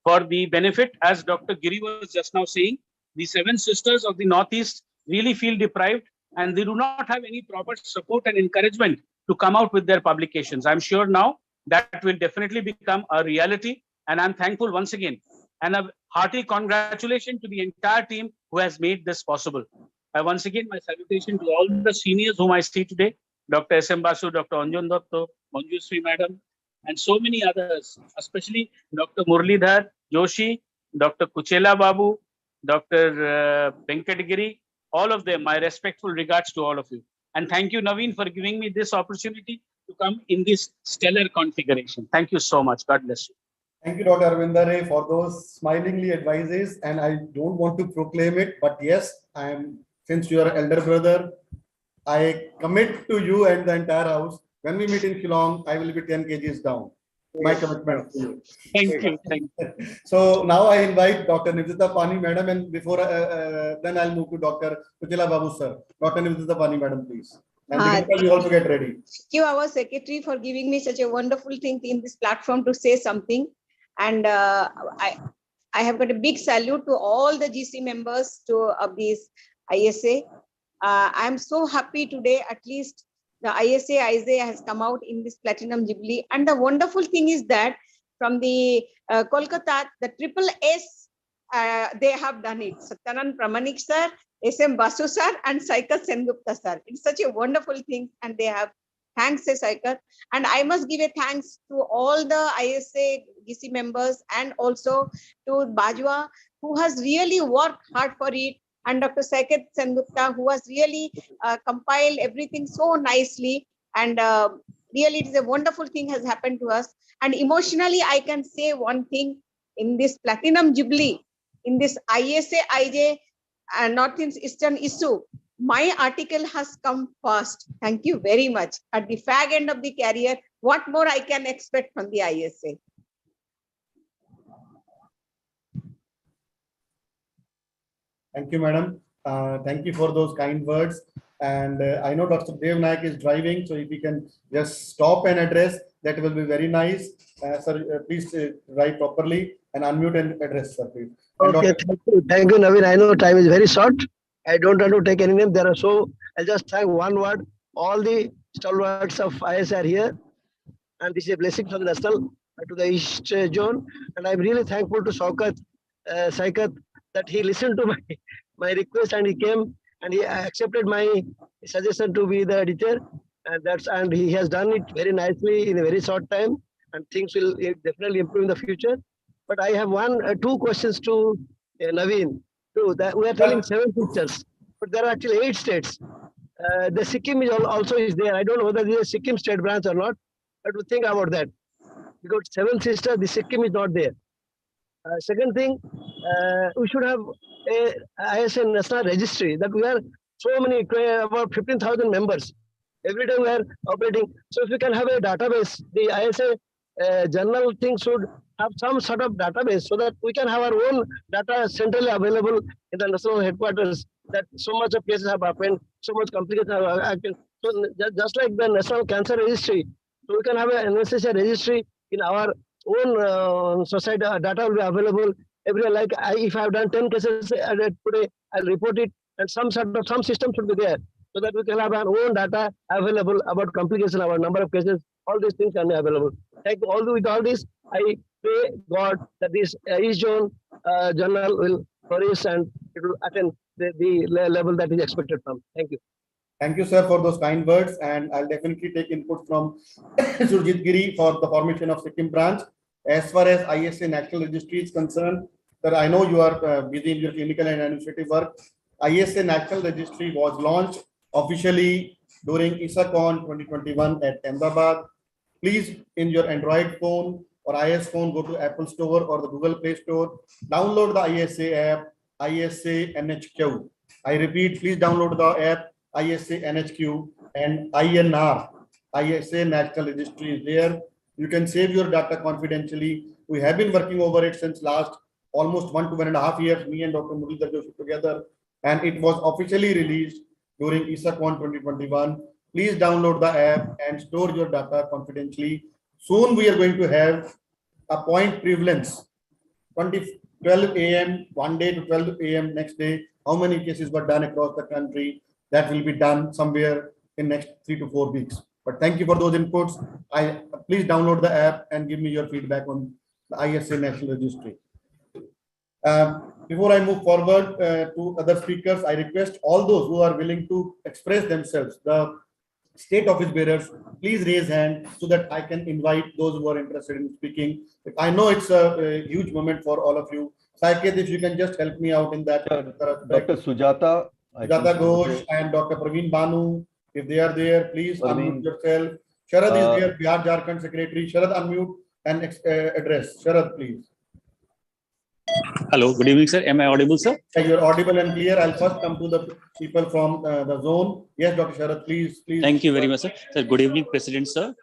for the benefit, as Dr. Giri was just now saying, the 7 sisters of the Northeast really feel deprived and they do not have any proper support and encouragement to come out with their publications. I'm sure now that will definitely become a reality, and I'm thankful once again. And a hearty congratulations to the entire team who has made this possible. Once again, my salutation to all the seniors whom I see today, Dr. S.M. Basu, Dr. Anjan Dotto, Manjusri Madam, and so many others, especially Dr. Murlidhar Joshi, Dr. Kuchela Babu, Dr. Venkatgiri, all of them, my respectful regards to all of you. And thank you, Naveen, for giving me this opportunity to come in this stellar configuration. Thank you so much. God bless you. Thank you, Dr. Arvindare, for those smilingly advices. And I don't want to proclaim it, but yes, since you are elder brother, I commit to you and the entire house. When we meet in Shillong, I will be 10 kgs down. My commitment to you. Thank you. Thank you. So now I invite Dr. Nivjita Pani Madam, and before then I'll move to Dr. Kuchela Babu sir. Dr. Nivjita Pani Madam, please. And you also get ready. Thank you, our secretary, for giving me such a wonderful thing in this platform to say something. And I have got a big salute to all the GC members of this ISA. I'm so happy today, at least the ISA has come out in this Platinum Jubilee. And the wonderful thing is that from the Kolkata, the Triple S, they have done it. Satyanand Pramanik sir, S.M. Basu sir, and Saikat Sengupta sir. It's such a wonderful thing, and they have. Thanks, Saikat. And I must give a thanks to all the ISA GC members and also to Bajwa, who has really worked hard for it, and Dr. Saikat Sengupta, who has really compiled everything so nicely. And really, it is a wonderful thing has happened to us. And emotionally, I can say one thing in this Platinum Jubilee, in this ISA IJ Northeastern issue, my article has come first. Thank you very much. At the fag end of the career, what more I can expect from the ISA? Thank you, madam. Thank you for those kind words. And I know Dr. Dev Nayak is driving, so if he can just stop and address, that will be very nice. Sir, please drive properly and unmute and address, sir, please. Okay, thank you, Naveen. I know time is very short. I don't want to take any name. There are so, I'll just thank one word. All the stalwarts of IS are here. And this is a blessing from the national to the East Zone. And I'm really thankful to Saikat, that he listened to my request and he came and he accepted my suggestion to be the editor. And he has done it very nicely in a very short time. And things will definitely improve in the future. But I have two questions to Naveen. That we are telling 7 sisters, but there are actually 8 states. The Sikkim is also there. I don't know whether this is a Sikkim state branch or not, but we think about that. Because 7 sisters, the Sikkim is not there. Second thing, we should have a ISA national registry that we are so many, about 15,000 members. Every day we are operating. So if we can have a database, the ISA journal thing should have some sort of database so that we can have our own data centrally available in the national headquarters, that so much of cases have happened, so much complications have happened. So just like the National Cancer Registry, so we can have a necessary registry in our own society. Data will be available everywhere. Like if I have done 10 cases today, I'll report it, and some system should be there so that we can have our own data available about complication, about number of cases. All these things can be available. Thank you. With all this, I pray God that this East Zone journal will flourish and it will attain the level that is expected from. Thank you. Thank you, sir, for those kind words. And I'll definitely take input from Surjit Giri for the formation of Sikkim branch. As far as ISA National Registry is concerned, sir, I know you are busy in your clinical and administrative work. ISA National Registry was launched officially during ISACon 2021 at Ahmedabad. Please, in your Android phone or iOS phone, go to Apple Store or the Google Play Store, download the ISA app, ISA NHQ. I repeat, please download the app, ISA NHQ, and INR, ISA National Registry is there. You can save your data confidentially. We have been working over it since last almost 1 to 1.5 years, me and Dr. Murlidhar Joshi together, and it was officially released during ISACon 2021. Please download the app and store your data confidentially. Soon we are going to have a point prevalence, 12 a.m. one day to 12 a.m. next day. How many cases were done across the country? That will be done somewhere in next 3 to 4 weeks. But thank you for those inputs. Please download the app and give me your feedback on the ISA National Registry. Before I move forward to other speakers, I request all those who are willing to express themselves, the state office bearers, please raise hand so that I can invite those who are interested in speaking. I know it's a huge moment for all of you. Saket, if you can just help me out in that. Dr. Sujata. Sujata Ghosh and Dr. Praveen Banu, if they are there, please unmute yourself. Sharad is there, Bihar Jharkhand Secretary. Sharad, unmute and address. Sharad, please. Hello, good evening, sir. Am I audible, sir? You are audible and clear. I'll first come to the people from the zone. Yes, Dr. Sharad, please. Thank you very much, sir. Sir, good evening, President, sir.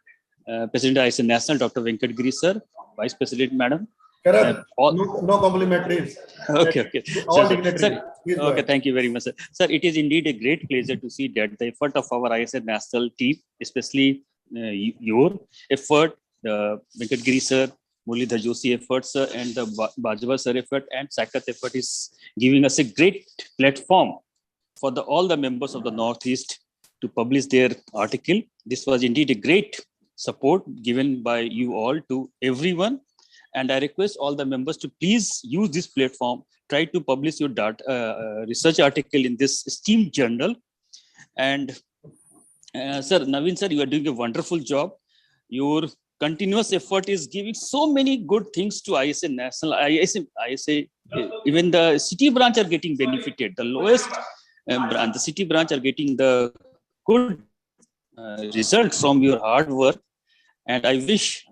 President ISA National, Dr. Venkat Giri, sir. Vice President, Madam. Sharad, no complimentaries. Okay. All Sir, dignitaries. Please go okay, ahead. thank you very much, sir. Sir, it is indeed a great pleasure to see that the effort of our ISA National team, especially your effort, Venkat Giri, sir, Muralidhar Joshi effort, sir, and the Bajwa sir effort and Saket effort is giving us a great platform for all the members of the Northeast to publish their article. This was indeed a great support given by you all to everyone. And I request all the members to please use this platform, try to publish your research article in this esteemed journal. And sir, Naveen sir, you are doing a wonderful job. Your continuous effort is giving so many good things to ISA National. ISA, even the city branch are getting benefited. The lowest branch, the city branch are getting the good result from your hard work. And I wish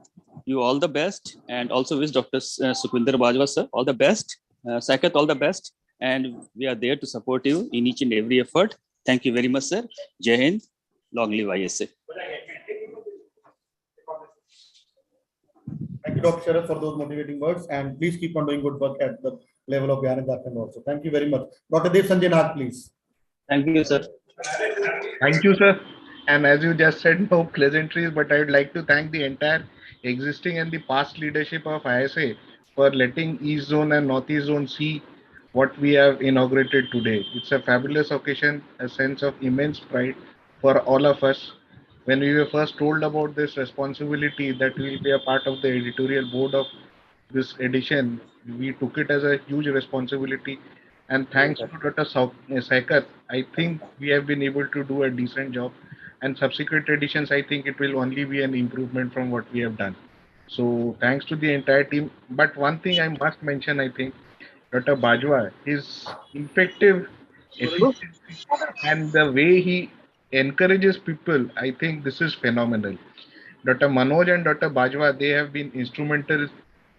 you all the best, and also wish Dr. Sukhwinder Bajwa sir all the best. Saket, all the best. And we are there to support you in each and every effort. Thank you very much, sir. Jai Hind. Long live ISA. Thank you, Dr. Sharad, for those motivating words, and please keep on doing good work at the level of Bihar and Jharkhand also. Thank you very much. Dr. Dev Sanjay Nath, please. Thank you, sir. Thank you, sir. And as you just said, no pleasantries, but I would like to thank the entire existing and the past leadership of ISA for letting East Zone and Northeast Zone see what we have inaugurated today. It's a fabulous occasion, a sense of immense pride for all of us. When we were first told about this responsibility that we will be a part of the editorial board of this edition, we took it as a huge responsibility. And thanks to Dr. Saket, I think we have been able to do a decent job. And subsequent editions, I think it will only be an improvement from what we have done. So thanks to the entire team. But one thing I must mention, I think, Dr. Bajwa, his effective efficiency and the way he encourages people, I think this is phenomenal. Dr. Manoj and Dr. Bajwa, they have been instrumental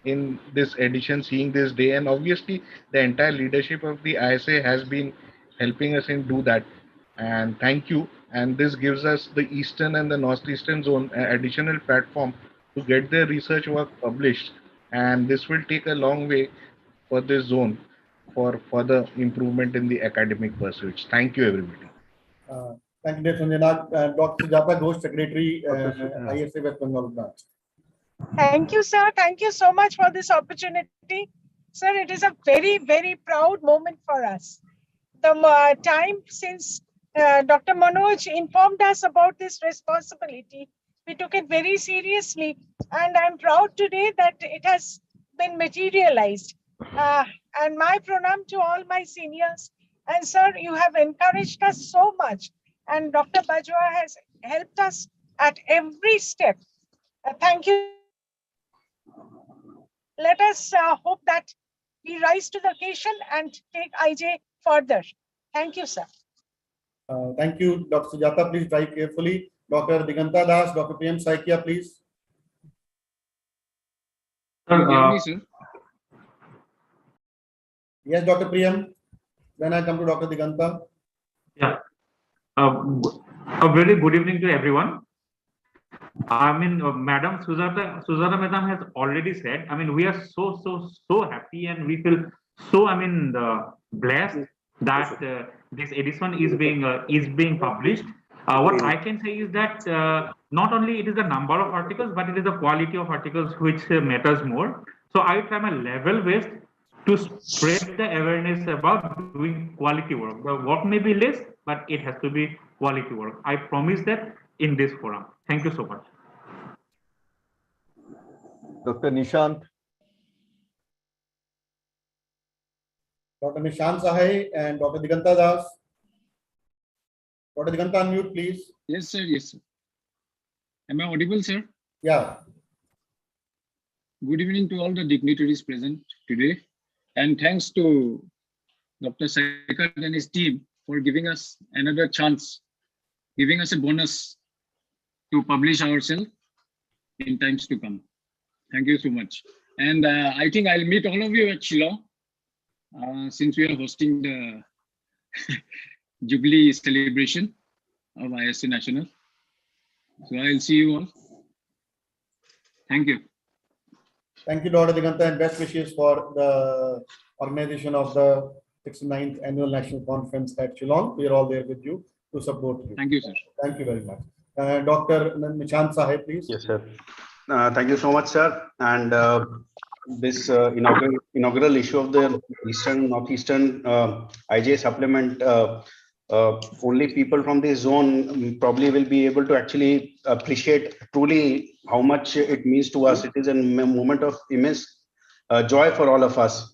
in this edition, seeing this day, and obviously the entire leadership of the ISA has been helping us in do that. And thank you. And this gives us the Eastern and the Northeastern zone an additional platform to get their research work published. And this will take a long way for this zone for further improvement in the academic pursuits. Thank you, everybody. Thank you, Dev Sanjay Nath. Dr. Sujata Ghosh, Secretary, ISA West Bengal branch. Thank you, sir. Thank you so much for this opportunity. Sir, it is a very, very proud moment for us. The time since Dr. Manoj informed us about this responsibility, we took it very seriously. And I'm proud today that it has been materialized. And my pranam to all my seniors. And sir, you have encouraged us so much. And Dr. Bajwa has helped us at every step. Thank you. Let us hope that we rise to the occasion and take IJ further. Thank you, sir. Thank you, Dr. Sujata. Please drive carefully. Dr. Diganta Das, Dr. PM Saikia, please. Yes, Dr. Priyam. Then I come to Dr. Diganta. Yeah. A very good evening to everyone. I mean, Madam Sujata Madam has already said, I mean, we are so happy and we feel so, I mean, blessed that this edition is being published. What I can say is that not only it is the number of articles, but it is the quality of articles which matters more. So I try my level best to spread the awareness about doing quality work. The work may be less, but it has to be quality work. I promise that in this forum. Thank you so much. Dr. Nishant. Dr. Nishant Sahai and Dr. Diganta Das. Dr. Diganta, unmute, please. Yes, sir. Yes, sir. Am I audible, sir? Yeah. Good evening to all the dignitaries present today. And thanks to Dr. Saikat and his team for giving us another chance, giving us a bonus to publish ourselves in times to come. Thank you so much. And I think I'll meet all of you at Shillong since we are hosting the Jubilee celebration of ISA National. So I'll see you all. Thank you. Thank you, Dr. Diganta, and best wishes for the organization of the 69th Annual National Conference at Shillong. We are all there with you to support you. Thank you, sir. Thank you very much. Dr. Nishant Sahai, please. Yes, sir. Thank you so much, sir. And this inaugural issue of the Eastern Northeastern IJ supplement, only people from this zone probably will be able to actually appreciate truly how much it means to us. It is a moment of immense joy for all of us.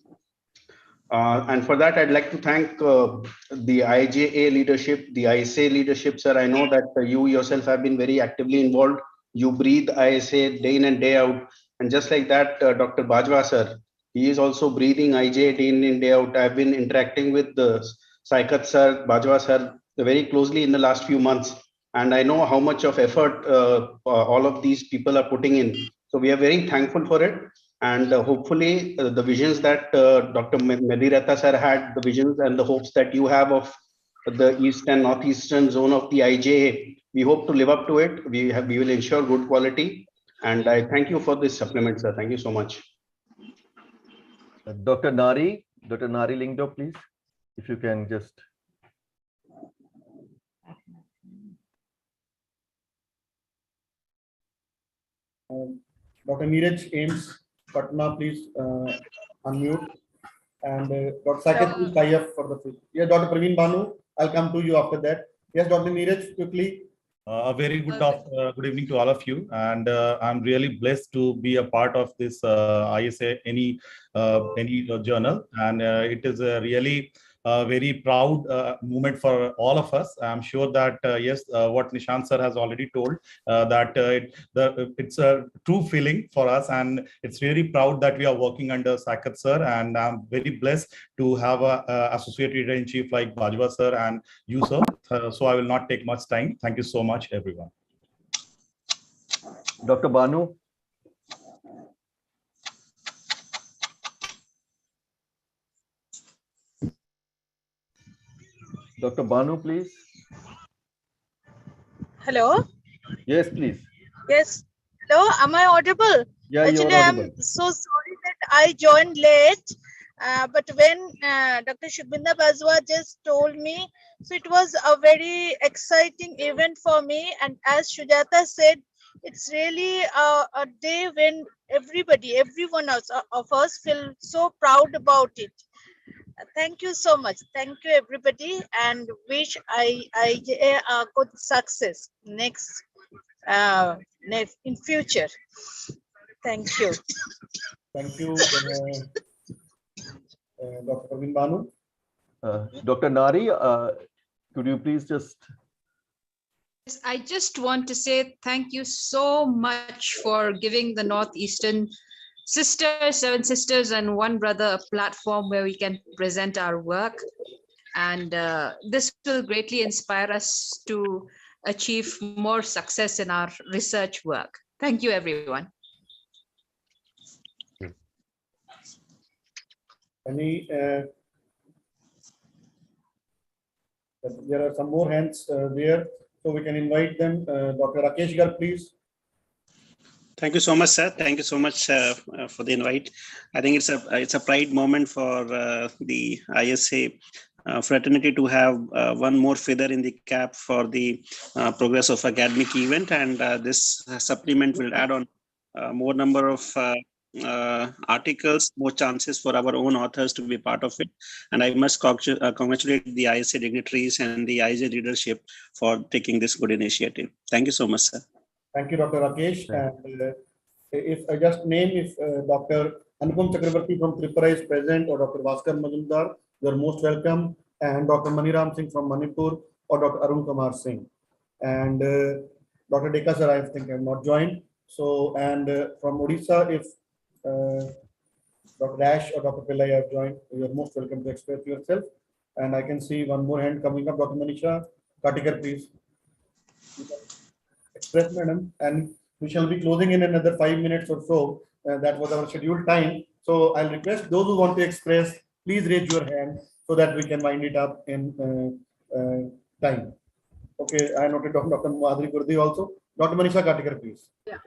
And for that, I'd like to thank the IJA leadership, the ISA leadership, sir. I know that you yourself have been very actively involved. You breathe ISA day in and day out. And just like that, Dr. Bajwa, sir, he is also breathing IJA day in and day out. I've been interacting with the Saikat sir, Bajwa sir, very closely in the last few months. And I know how much of effort all of these people are putting in. So we are very thankful for it. And hopefully the visions that Dr. Medirata sir had, the visions and the hopes that you have of the East and Northeastern zone of the IJA, we hope to live up to it. We will ensure good quality. And I thank you for this supplement, sir. Thank you so much. Dr. Nari Lingdo, please, if you can just. Dr. Neeraj Ames Patna, please unmute. And Dr. Saket, please tie up for the field. Yes, Dr. Praveen Banu, I'll come to you after that. Yes, Dr. Neeraj, quickly. A very good evening to all of you, and I'm really blessed to be a part of this ISA any journal, and it is a really very proud moment for all of us. I'm sure that yes, what Nishant sir has already told, that it's a true feeling for us, and it's really proud that we are working under Saikat sir, and I'm very blessed to have a associate editor in chief like Bajwa sir and you, sir. So I will not take much time. Thank you so much, everyone. Dr. Banu. Dr. Banu, please. Hello. Yes, please. Yes. Hello. Am I audible? Yeah, Actually, you're audible. I'm so sorry that I joined late. But when Dr. Shubinda Bajwa just told me, so it was a very exciting event for me. And as Sujata said, it's really a day when everyone of us feel so proud about it. Thank you so much. Thank you, everybody, and wish IJA a good success next in future. Thank you. Thank you, Dr. Praveen Banu. Dr. Nari, could you please just. Yes, I just want to say thank you so much for giving the Northeastern sisters, 7 sisters and 1 brother, a platform where we can present our work. And this will greatly inspire us to achieve more success in our research work. Thank you, everyone. There are some more hands there, so we can invite them. Dr. Rakesh Garg, please. Thank you so much, sir. Thank you so much for the invite. I think it's a pride moment for the ISA fraternity to have one more feather in the cap for the progress of academic event, and this supplement will add on more number of articles, more chances for our own authors to be part of it. And I must congratulate the ISA dignitaries and the ISA leadership for taking this good initiative. Thank you so much, sir. Thank you, Dr. Rakesh. And if I just name, if Dr. Anupam Chakrabarti from Tripura is present, or Dr. Bhaskar Majumdar, You are most welcome. And Dr. Maniram Singh from Manipur or Dr. Arun Kumar Singh. And Dr. Deka sir, I think I have not joined. So, and from Odisha, if Dr. Ash or Dr. Pillai have joined, you are most welcome to express yourself. And I can see one more hand coming up. Dr. Manisha Katikar, please. Express, madam. And we shall be closing in another 5 minutes or so. That was our scheduled time. So I'll request those who want to express, please raise your hand so that we can wind it up in time. Okay, I noted down Dr. Madhuri Kurdi also. Dr. Manisha Katikar, please. Yeah.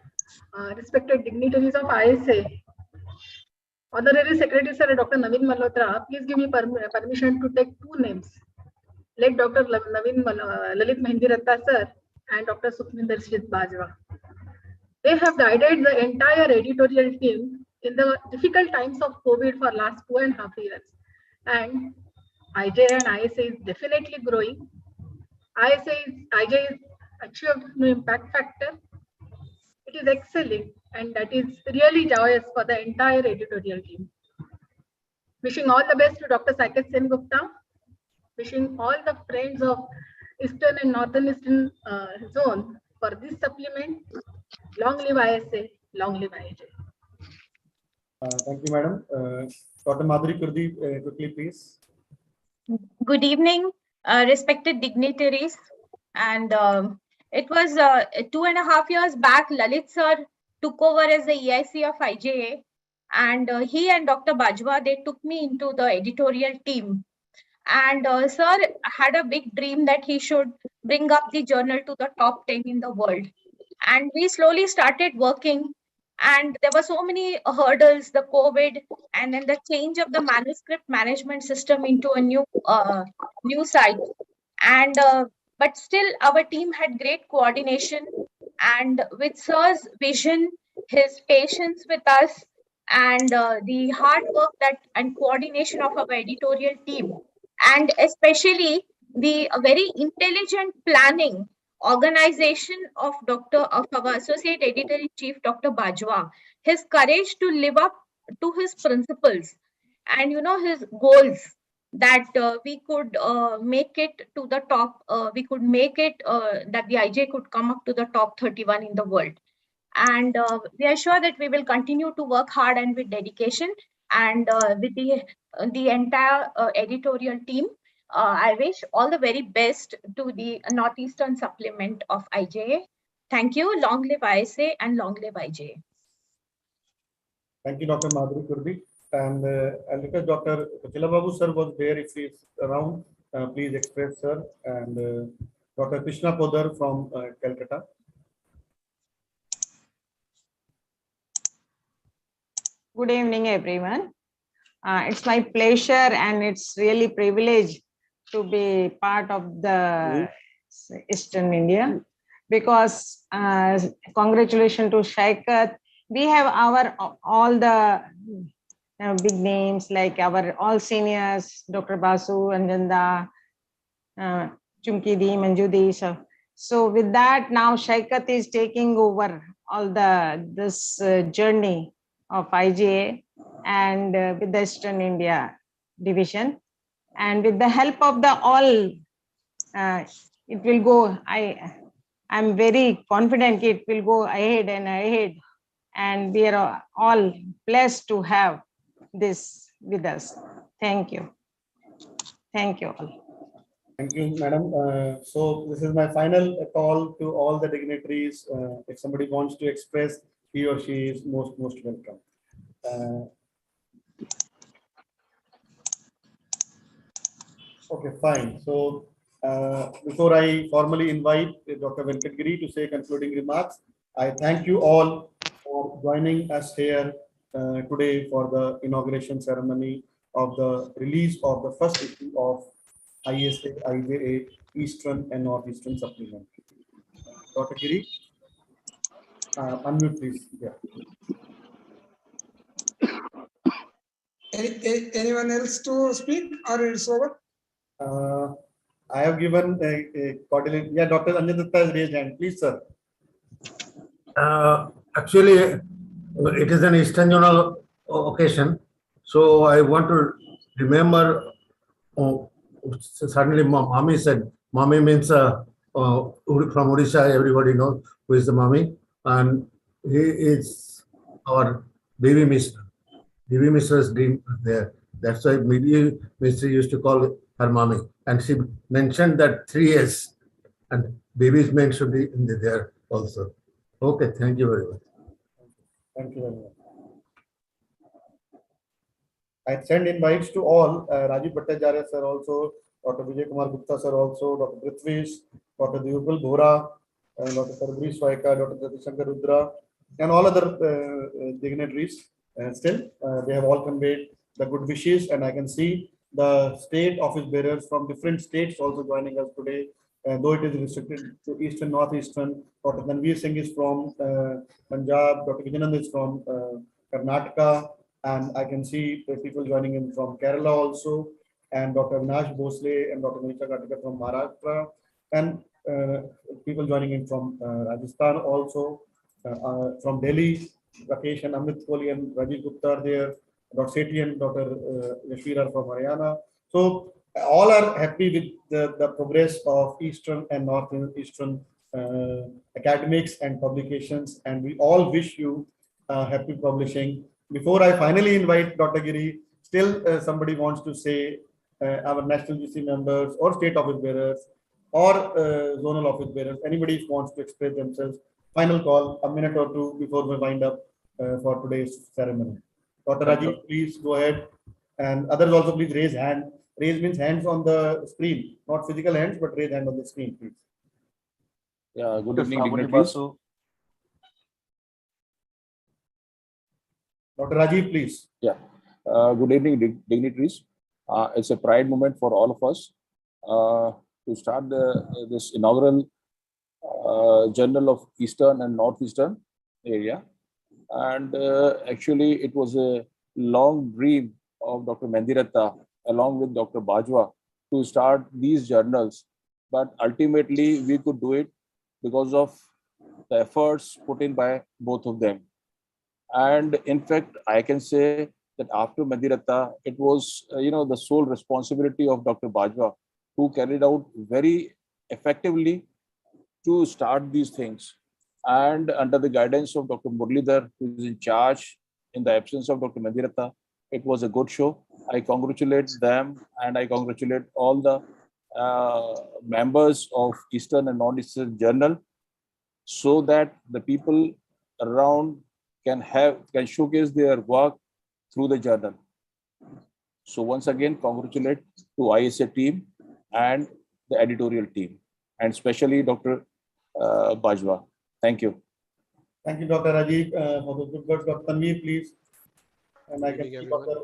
Respected dignitaries of ISA, Honorary Secretary Sir Dr. Naveen Malhotra, please give me permission to take two names. Like Dr. Lalit Mehendiratta Sir and Dr. Sukhminder Singh Bajwa. They have guided the entire editorial team in the difficult times of COVID for last 2.5 years. And IJ and ISA is definitely growing. IJ is achieved no impact factor. It is excelling, and that is really joyous for the entire editorial team. Wishing all the best to Dr. Saikat Sen Gupta. Wishing all the friends of Eastern and Northern Eastern zone for this supplement. Long live ISA, long live IJ. Thank you, madam. Dr. Madhuri Kurdi, quickly, please. Good evening, respected dignitaries. And it was 2.5 years back, Lalit sir took over as the EIC of IJA. And he and Dr. Bajwa, they took me into the editorial team. And sir had a big dream that he should bring up the journal to the top 10 in the world. And we slowly started working. And there were so many hurdles, the COVID, and then the change of the manuscript management system into a new site. And but still, our team had great coordination. And with sir's vision, his patience with us, and the hard work and coordination of our editorial team, and especially the very intelligent planning organization of our associate editor-in-chief, Dr. Bajwa, his courage to live up to his principles and his goals, that we could make it to the top, we could make it that the IJ could come up to the top 31 in the world. And we are sure that we will continue to work hard and with dedication, and with the entire editorial team. I wish all the very best to the Northeastern supplement of IJA. Thank you. Long live ISA and long live IJA. Thank you, Dr. Madhuri Kurdi. And I'll request Dr. Chilababu sir was there. If he is around, please express, sir. And Dr. Krishna Podar from Calcutta. Good evening, everyone. It's my pleasure and it's really privilege to be part of the Eastern India, because congratulations to Shaikat. We have our all the big names, like our all seniors, Dr. Basu, Anjanda, Chumkidi, Manjudi. So with that, now Shaikat is taking over all this journey of IJA and with the Eastern India division, and with the help of the all, it will go. I'm very confident it will go ahead and ahead, and we are all blessed to have this with us. Thank you. Thank you all. Thank you, madam. So this is my final call to all the dignitaries. If somebody wants to express, he or she is most welcome. Okay, fine. So before I formally invite Dr. Venkatgiri to say concluding remarks, I thank you all for joining us here today for the inauguration ceremony of the release of the first issue of ISA IJA Eastern and Northeastern Supplement. Dr. Giri, unmute please. Yeah. Anyone else to speak, or it's over? I have given a coordinate. Yeah, Dr. Anjan Dutta has raised hand. Please, sir. Actually, it is an Eastern Journal occasion, so I want to remember Oh, suddenly, mommy said, mommy means from Odisha, everybody knows who is the mommy. And he is our Devi Mishra. Devi Mishra's dream there. That's why maybe Mishra used to call her mommy. And she mentioned that 3 years. And baby's name should be in there also. Okay, thank you very much. Thank you very much. I send invites to all, Rajiv Bhattacharya sir also, Dr. Vijay Kumar Gupta sir also, Dr. Prithvish, Dr. Devpal Bhora, Dr. Sarbri Swaika, Dr. Jatishankar Rudra, and all other dignitaries. Still, they have all conveyed the good wishes, and I can see the state office bearers from different states also joining us today. Though it is restricted to eastern, northeastern, Dr. Tanveer Singh is from Punjab, Dr. Vijayanand is from Karnataka, and I can see people joining in from Kerala also, and Dr. Avinash Bhosle and Dr. Manisha Katika from Maharashtra, and people joining in from Rajasthan also, from Delhi, Rakesh and Amit Kohli and Rajiv Gupta are there, Dr. Sethi and Dr. Yashvir are from Haryana. So all are happy with the progress of Eastern and Northeastern academics and publications, and we all wish you happy publishing. Before I finally invite Dr. Giri, still somebody wants to say our national GC members or state office bearers or zonal office bearers, anybody wants to express themselves. Final call, a minute or two before we wind up for today's ceremony. Dr. Rajiv, please go ahead. And others also please raise hand. Raise means hands on the screen, not physical hands, but raise hand on the screen, please. Yeah, good evening, dignitaries. Dr. Rajiv, please. Yeah, good evening, dignitaries. It's a pride moment for all of us to start this inaugural Journal of Eastern and Northeastern area. And actually, it was a long dream of Dr. Mendiratta, along with Dr. Bajwa, to start these journals. But ultimately, we could do it because of the efforts put in by both of them. And in fact, I can say that after Mendiratta, it was the sole responsibility of Dr. Bajwa, who carried out very effectively to start these things. And under the guidance of Dr. Muralidhar, who is in charge in the absence of Dr. Mendiratta, it was a good show. I congratulate them, and I congratulate all the members of Eastern and Non-Eastern Journal, so that the people around can showcase their work through the journal. So once again, congratulate to ISA team and the editorial team, and especially Dr. Bajwa. Thank you. Thank you, Dr. Rajiv, for the good words. Dr. Tanveer, please. And I can see Dr.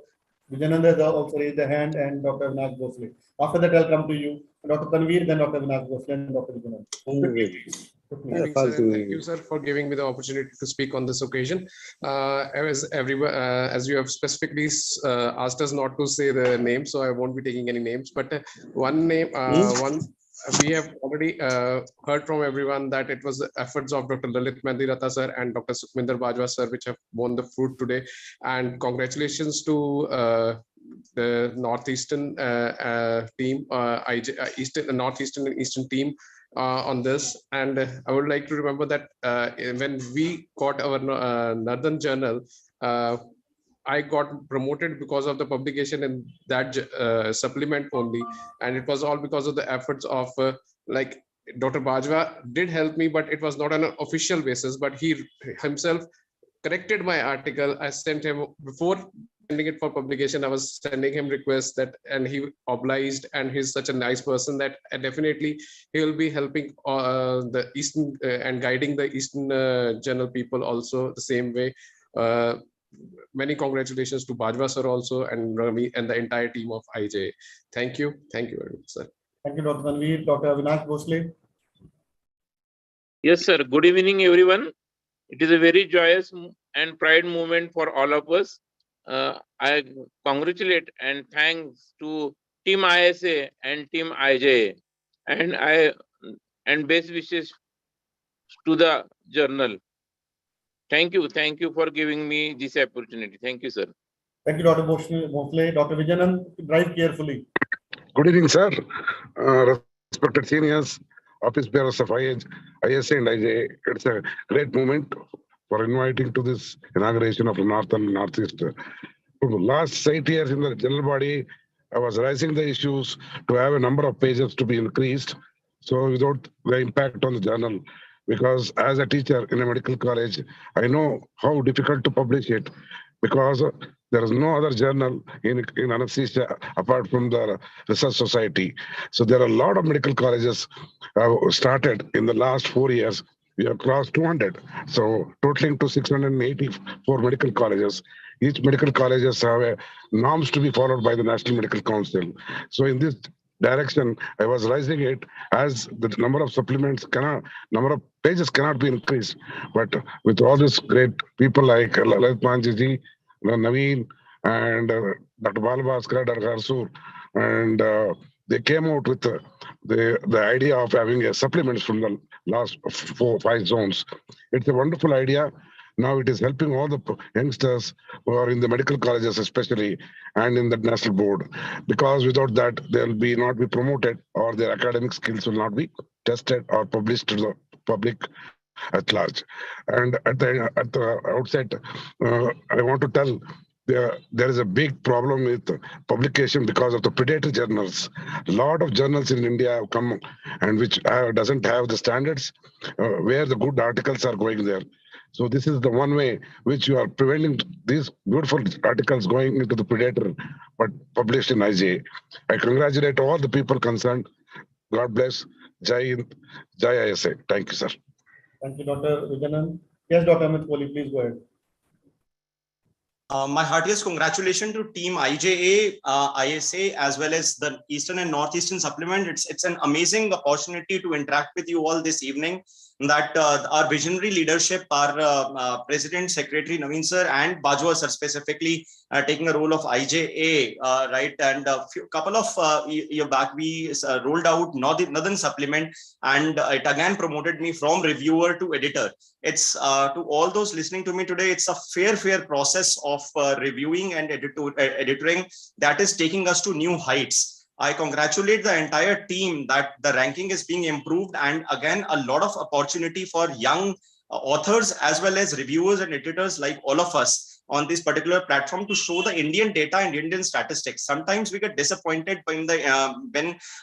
Vijayanand has also raised a hand, and Dr. Avinash Bhosle. After that, I'll come to you. Dr. Tanveer, then Dr. Avinash Bhosle, and Dr. Vijayanand. Good evening, sir, and thank you, sir, for giving me the opportunity to speak on this occasion. As you have specifically asked us not to say the name, so I won't be taking any names. But one name, we have already heard from everyone that it was the efforts of Dr. Lalit Mendiratta sir and Dr. Sukhminder Bajwa sir which have borne the fruit today. And congratulations to the Northeastern team, Northeastern and Eastern team on this. And I would like to remember that when we got our Northern Journal, I got promoted because of the publication in that supplement only, and it was all because of the efforts of like Dr. Bajwa did help me, but it was not on an official basis, but he himself corrected my article. I sent him, before sending it for publication, I was sending him requests that, and he obliged, and he's such a nice person that definitely he will be helping the Eastern and guiding the Eastern Journal people also the same way. Many congratulations to Bajwa sir also, and Rami and the entire team of IJ. Thank you. Thank you very much, sir. Thank you, Dr. Tanveer. Dr. Avinash Bhosle. Yes, sir. Good evening, everyone. It is a very joyous and pride moment for all of us. I congratulate and thanks to Team ISA and Team IJ, and best wishes to the journal. Thank you for giving me this opportunity. Thank you, sir. Thank you, Dr. Bhosle. Dr. Vijayanand, drive carefully. Good evening, sir. Respected seniors, office bearers of ISA and IJA. It's a great moment for inviting to this inauguration of the North and Northeast. For the last 8 years in the general body, I was raising the issues to have a number of pages to be increased. So without the impact on the journal, because as a teacher in a medical college, I know how difficult to publish it because there is no other journal in anesthesia apart from the research society. So there are a lot of medical colleges started in the last 4 years. We have crossed 200. So totaling to 684 medical colleges. Each medical colleges have norms to be followed by the National Medical Council. So in this direction, I was raising it as the number of supplements number of pages cannot be increased. But with all these great people like Lalit Manjiji, Naveen, and Dr. Balabhaskar, Dr. Harsur, and they came out with the idea of having a supplements from the last 4-5 zones. It's a wonderful idea. Now it is helping all the youngsters who are in the medical colleges especially and in the national board, because without that they'll not be promoted or their academic skills will not be tested or published to the public at large. And at the outset, I want to tell there is a big problem with publication because of the predatory journals. A lot of journals in India have come and which doesn't have the standards where the good articles are going there. So this is the one way which you are preventing these beautiful articles going into the predator, but published in IJA. I congratulate all the people concerned. God bless. Jai Hind, Jai ISA. Thank you, sir. Thank you, Dr. Vijanan. Yes, Dr. Amit Kohli, please go ahead. My heartiest congratulations to Team IJA, ISA, as well as the Eastern and Northeastern Supplement. It's an amazing opportunity to interact with you all this evening. That our visionary leadership, our President, Secretary Naveen sir, and Bajwa sir specifically taking a role of IJA, right? And a couple of years back, we rolled out Northern Supplement, and it again promoted me from reviewer to editor. It's to all those listening to me today, it's a fair process of reviewing and editoring that is taking us to new heights. I congratulate the entire team that the ranking is being improved, and again, a lot of opportunity for young authors as well as reviewers and editors like all of us on this particular platform to show the Indian data and Indian statistics. Sometimes we get disappointed when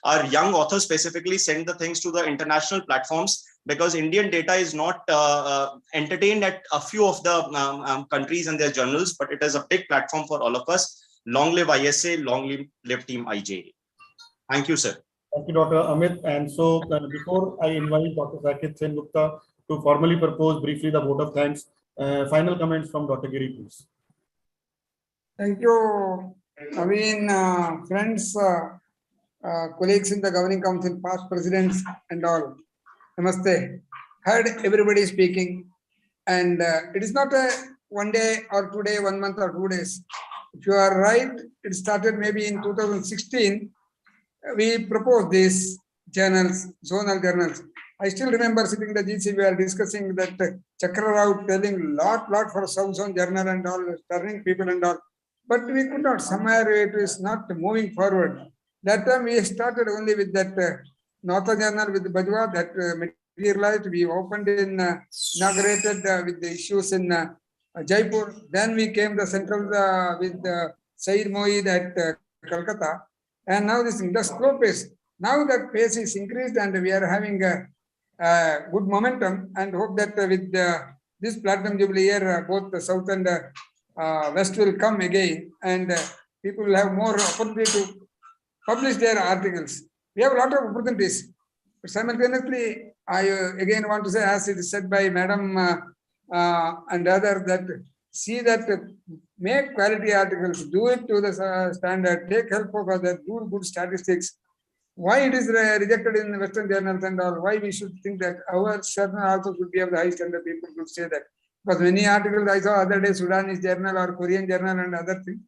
our young authors specifically send the things to the international platforms, because Indian data is not entertained at a few of the countries and their journals, but it is a big platform for all of us. Long live ISA, long live Team IJA. Thank you, sir. Thank you, Dr. Amit. And so before I invite Dr. Saket Sen Gupta to formally propose briefly the vote of thanks, final comments from Dr. Giri, please. Thank you, Naveen, friends, colleagues in the governing council, past presidents and all. Namaste. Heard everybody speaking, and it is not a 1 day or 2 day, 1 month or 2 days. If you are right, it started maybe in 2016. We proposed these journals, zonal journals. I still remember sitting in the GC, we are discussing that Chakra Rao telling lot for South Zone journal and all, turning people and all. But we could not, somewhere it is not moving forward. That time we started only with that Northern journal with Bajwa that materialized. We opened in, inaugurated with the issues in Jaipur. Then we came the central with Said Moeed at Calcutta. And now this slow pace. Now that pace is increased and we are having a good momentum, and hope that with this Platinum Jubilee year, both the South and West will come again, and people will have more opportunity to publish their articles. We have a lot of opportunities. But simultaneously, I again want to say, as it is said by Madam and others, that see that make quality articles, do it to the standard, take help of others, do good statistics. Why it is rejected in Western journals and all, why we should think that our journal also should be of the high standard, people could say that. Because many articles I saw other day, Sudanese journal or Korean journal and other things.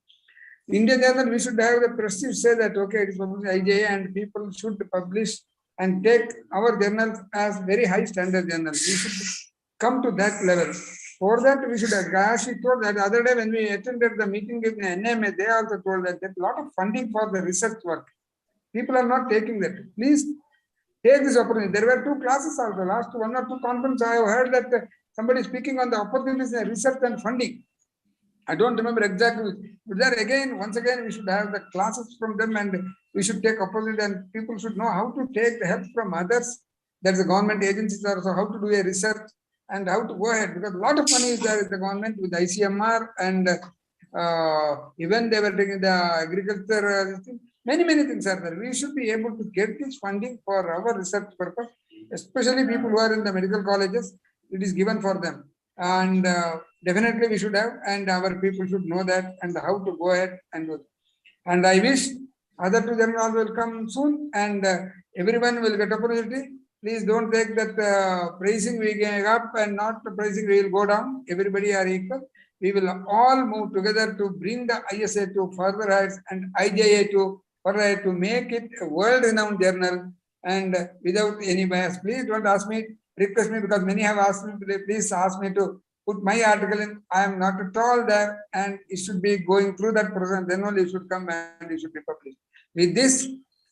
Indian journal, we should have the prestige say that, okay, it is published IJA and people should publish and take our journals as very high standard journals. We should come to that level. For that, we should have, as we told that the other day when we attended the meeting with NMA, they also told that there is a lot of funding for the research work. People are not taking that. Please take this opportunity. There were 2 classes also. Last 1 or 2 conferences, I have heard that somebody speaking on the opportunities in research and funding. I don't remember exactly, but there again, once again, we should have the classes from them, and we should take opportunity, and people should know how to take the help from others. That's the government agencies also, how to do a research and how to go ahead, because a lot of money is there with the government, with ICMR, and even they were taking the agriculture, many things are there. We should be able to get this funding for our research purpose, especially people who are in the medical colleges. It is given for them, and definitely we should have, and our people should know that and how to go ahead and do. And I wish other 2 journals will come soon, and everyone will get opportunity. Please don't take that praising we get up and not praising we will go down. Everybody are equal. We will all move together to bring the ISA to further heights and IJA to further heights, to make it a world-renowned journal, and without any bias. Please don't ask me, request me, because many have asked me, please ask me to put my article in. I am not at all there, and it should be going through that process. Then only it should come and it should be published. With this,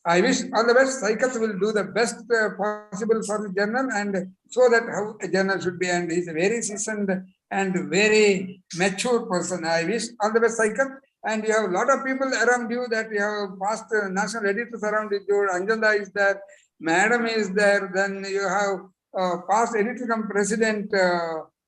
I wish all the best. Saikat will do the best possible for the journal, and so that how a journal should be. And he is a very seasoned and very mature person. I wish all the best, Saikat. And you have a lot of people around you, that you have past national editors around you. Anjanda is there, Madam is there. Then you have past editor come president.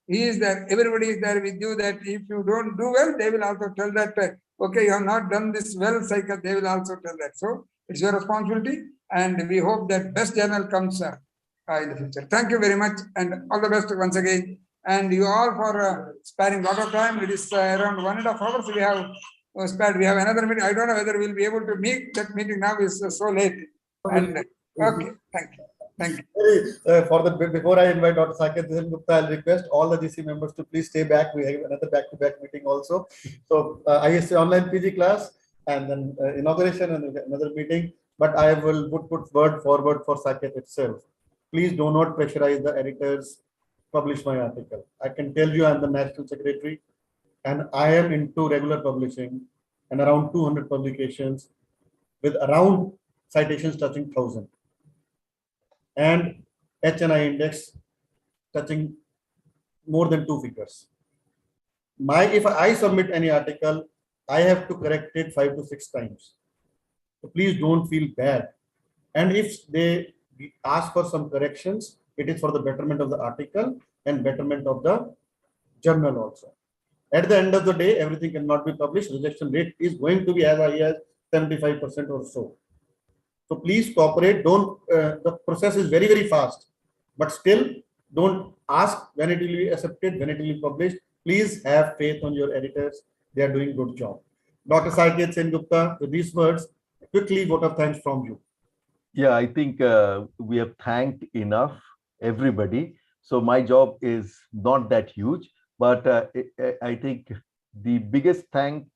He is there. Everybody is there with you. That if you don't do well, they will also tell that. Okay, you have not done this well, Saikat. They will also tell that. So it's your responsibility, and we hope that best journal comes in the future. Thank you very much, and all the best once again. And you all for sparing a lot of time. It is around 1.5 hours we have spared. We have another meeting. I don't know whether we'll be able to meet that meeting now. Is so late. And okay, thank you. Thank you. Before I invite Dr. Saket Gupta, I'll request all the GC members to please stay back. We have another back-to-back meeting also. So ISA online PG class, and then inauguration and another meeting. But I will put word forward for Saket itself. Please do not pressurize the editors. Publish my article. I can tell you I'm the national secretary, and I am into regular publishing, and around 200 publications with around citations touching 1,000. And HNI index touching more than 2 figures. If I submit any article, I have to correct it 5 to 6 times. So please don't feel bad. And if they ask for some corrections, it is for the betterment of the article and betterment of the journal also. At the end of the day, everything cannot be published. Rejection rate is going to be as high as 75% or so. So please cooperate. Don't. The process is very fast, but still don't ask when it will be accepted, when it will be published. Please have faith on your editors. They are doing good job. Dr. Saket Gupta, with these words, quickly vote of thanks from you. Yeah, I think we have thanked enough everybody. So my job is not that huge, but I think the biggest thanks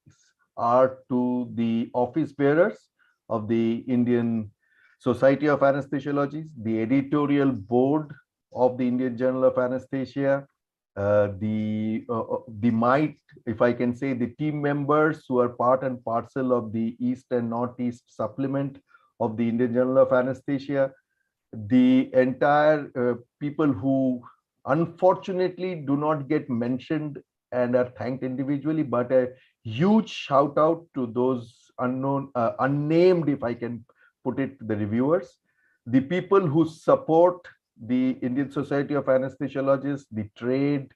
are to the office bearers of the Indian Society of Anesthesiologists, the editorial board of the Indian Journal of Anesthesia, the MITE, if I can say, the team members who are part and parcel of the East and Northeast supplement of the Indian Journal of Anesthesia, the entire people who unfortunately do not get mentioned and are thanked individually, but a huge shout out to those unknown, unnamed, if I can put it, the reviewers, the people who support the Indian Society of Anesthesiologists, the trade,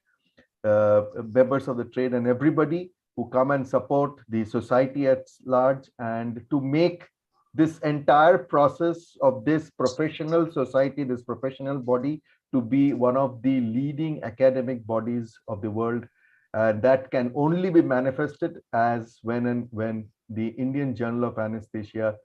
members of the trade, and everybody who come and support the society at large, and to make this entire process of this professional society, this professional body, to be one of the leading academic bodies of the world. And that can only be manifested as when the Indian Journal of Anesthesia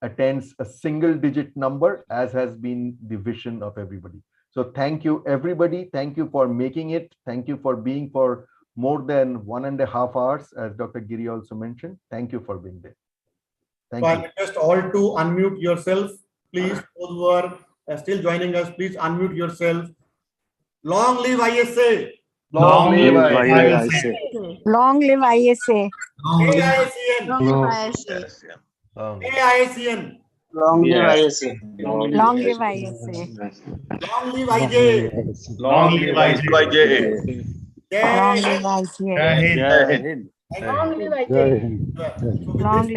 attains a single-digit number, as has been the vision of everybody. So thank you, everybody. Thank you for making it. Thank you for being for more than 1.5 hours, as Dr. Giri also mentioned. Thank you for being there. Thank you. I request all to unmute yourself, please. Those who are still joining us, please unmute yourself. Long live ISA. Long live ISA. Long live ISA. AISN. Long live AISN. Long live ISA. Long live ISA. Long live IJ. Long live IJ. Long live ISA. Jai Hind. Long live ISA. Long live